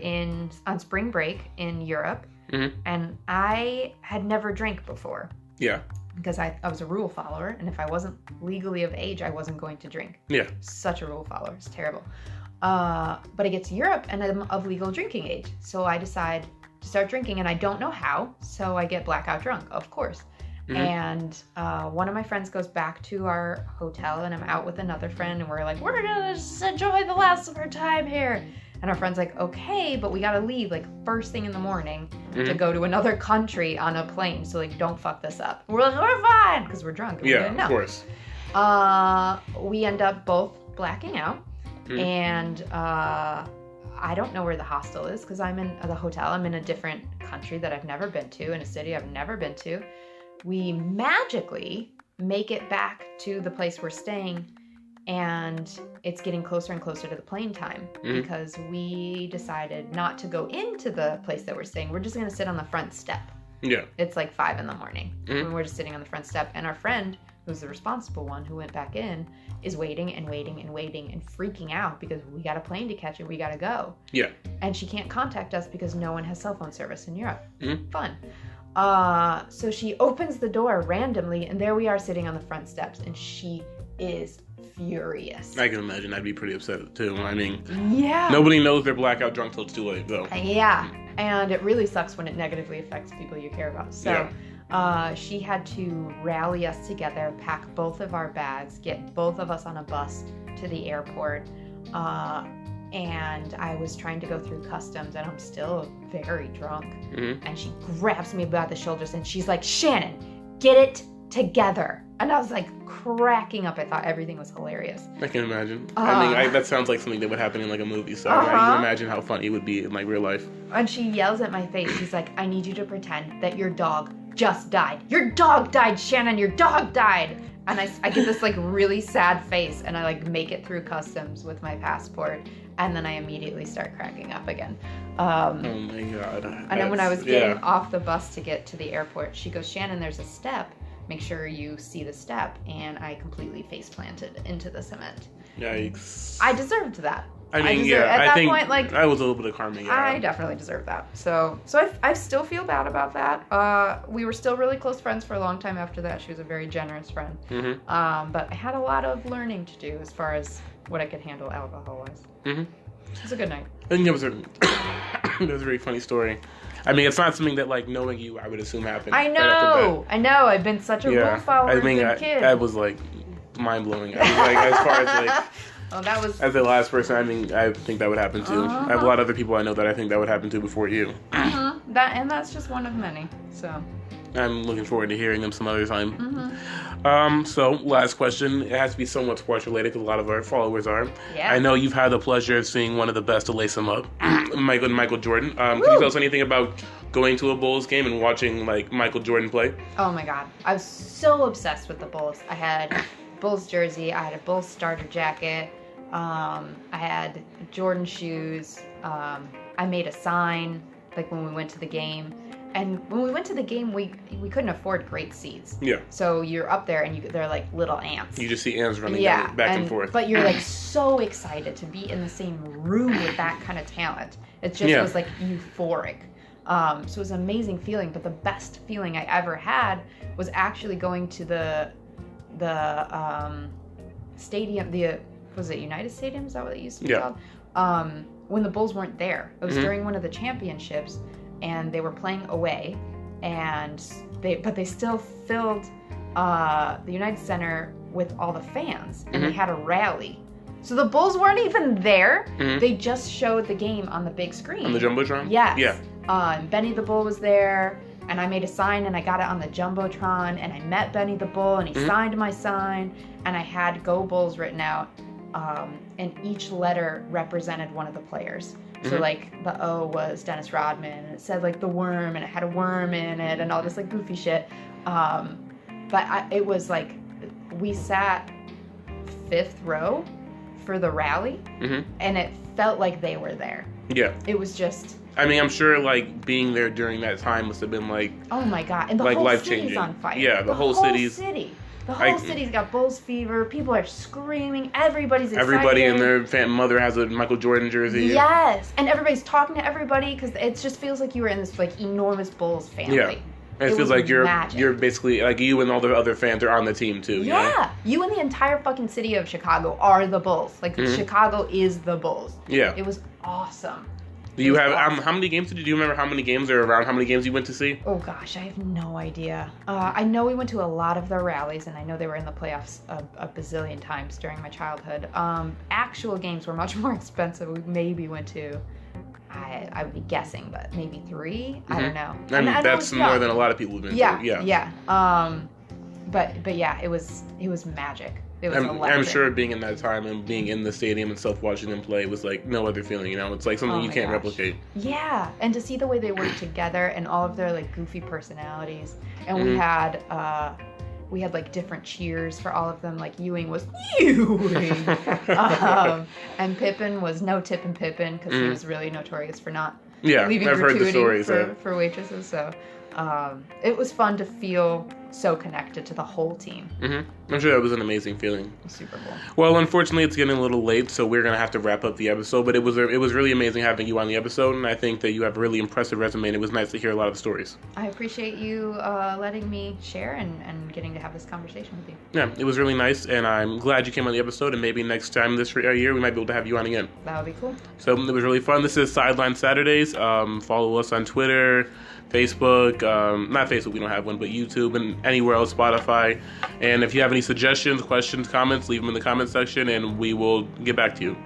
on spring break in Europe, and I had never drank before. Yeah. Because I was a rule follower, and if I wasn't legally of age, I wasn't going to drink. Yeah. Such a rule follower. It's terrible. But I get to Europe, and I'm of legal drinking age. So I decide to start drinking, and I don't know how, so I get blackout drunk, of course. And one of my friends goes back to our hotel, and I'm out with another friend, and we're like, we're gonna just enjoy the last of our time here. And our friend's like, okay, but we gotta leave like first thing in the morning to go to another country on a plane, so like don't fuck this up. We're like, we're fine, because we're drunk. And yeah, of course. We end up both blacking out, and I don't know where the hostel is, because I'm in the hotel. I'm in a different country that I've never been to, in a city I've never been to. We magically make it back to the place we're staying, and it's getting closer and closer to the plane time, because we decided not to go into the place that we're staying. We're just going to sit on the front step. Yeah. It's like 5 a.m, and we're just sitting on the front step, and our friend, who's the responsible one who went back in, is waiting and waiting and waiting and freaking out because we got a plane to catch and we got to go. Yeah. And she can't contact us because no one has cell phone service in Europe. Fun. So she opens the door randomly, and there we are sitting on the front steps, and she is furious. I can imagine. I'd be pretty upset too. I mean, yeah. Nobody knows they're blackout drunk till it's too late, though. Yeah. And it really sucks when it negatively affects people you care about. So she had to rally us together, pack both of our bags, get both of us on a bus to the airport. And I was trying to go through customs, and I'm still very drunk. And she grabs me by the shoulders, and she's like, Shannon, get it together. And I was like cracking up. I thought everything was hilarious. I can imagine. I mean, that sounds like something that would happen in like a movie. So I can imagine how funny it would be in like real life. And she yells at my face. She's like, I need you to pretend that your dog just died. Your dog died, Shannon. Your dog died. And I get this like really sad face, and I like make it through customs with my passport, and then I immediately start cracking up again. Oh my God. And then when I was getting off the bus to get to the airport, she goes, Shannon, there's a step. Make sure you see the step. And I completely face planted into the cement. Yikes. I deserved that. I mean, I think point, like, I was a little bit of karma. Yeah. I definitely deserved that. So I still feel bad about that. We were still really close friends for a long time after that. She was a very generous friend. But I had a lot of learning to do as far as what I could handle alcohol-wise. It was a good night. I think it was a very funny story. I mean, it's not something that, like, knowing you, I would assume happened. I know. Right, I know. I've been such a rule follower as a kid. I was, like, mind-blowing. I was, like, as far as, like... Oh, that was... As the last person, I mean, I think that would happen, too. I have a lot of other people I know that I think that would happen to before you. That's just one of many, so... I'm looking forward to hearing them some other time. So, last question. It has to be somewhat sports related, because a lot of our followers are. Yeah. I know you've had the pleasure of seeing one of the best to lace them up, Michael Jordan. Can you tell us anything about going to a Bulls game and watching, like, Michael Jordan play? Oh, my God. I was so obsessed with the Bulls. I had a Bulls jersey. I had a Bulls starter jacket. I had Jordan shoes. I made a sign, like, when we went to the game. And when we went to the game, we couldn't afford great seats. Yeah. So you're up there, and they're like little ants. You just see ants running back and forth. But you're like so excited to be in the same room with that kind of talent. It just was like euphoric. So it was an amazing feeling. But the best feeling I ever had was actually going to the stadium, was it United Stadium? Is that what it used to be Yeah. called? When the Bulls weren't there. It was during one of the championships, and they were playing away, and they still filled the United Center with all the fans, and they had a rally. So the Bulls weren't even there. They just showed the game on the big screen. On the Jumbotron? Yes. Yeah. Benny the Bull was there, and I made a sign, and I got it on the Jumbotron, and I met Benny the Bull, and he signed my sign, and I had Go Bulls written out, and each letter represented one of the players. So, like, the O was Dennis Rodman, and it said, like, the worm, and it had a worm in it, and all this, like, goofy shit. But it was, like, we sat 5th row for the rally, and it felt like they were there. Yeah. It was just... I mean, I'm sure, like, being there during that time must have been, like... Oh, my God. And the like, whole life-changing. city's on fire. Yeah, the whole city's... The whole city's got Bulls fever. People are screaming. Everybody's excited. Everybody and their mother has a Michael Jordan jersey. Yes. And everybody's talking to everybody because it just feels like you were in this, like, enormous Bulls family. Yeah. And it feels like you're basically, like, you and all the other fans are on the team, too. Yeah. You and the entire fucking city of Chicago are the Bulls. Like, Chicago is the Bulls. Yeah. It was awesome. Do you have, how many games do you remember how many games or around how many games you went to see? Oh, gosh, I have no idea. I know we went to a lot of their rallies, and I know they were in the playoffs a bazillion times during my childhood. Actual games were much more expensive. We maybe went to... I would be guessing, but maybe 3? I don't know. I mean, that's more than a lot of people have been to. Yeah. But yeah, it was magic. It was electric. I'm sure being in that time and being in the stadium and stuff watching them play was like no other feeling, you know? It's like something you can't replicate. Yeah, and to see the way they worked together and all of their like goofy personalities. And we had like different cheers for all of them. Like Ewing was Ewing, and Pippen was no Tippin' Pippen because he was really notorious for not leaving I've heard the stories for waitresses. So it was fun to feel so connected to the whole team. I'm sure that was an amazing feeling. Super cool. Well, unfortunately, it's getting a little late, so we're gonna have to wrap up the episode. But it was really amazing having you on the episode, and I think that you have a really impressive resume. And it was nice to hear a lot of the stories. I appreciate you letting me share and getting to have this conversation with you. Yeah, it was really nice, and I'm glad you came on the episode. And maybe next time this year, we might be able to have you on again. That would be cool. So it was really fun. This is Sideline Saturdays. Follow us on Twitter, Facebook, not Facebook, we don't have one, but YouTube and anywhere else, Spotify. And if you have any suggestions, questions, comments, leave them in the comment section and we will get back to you.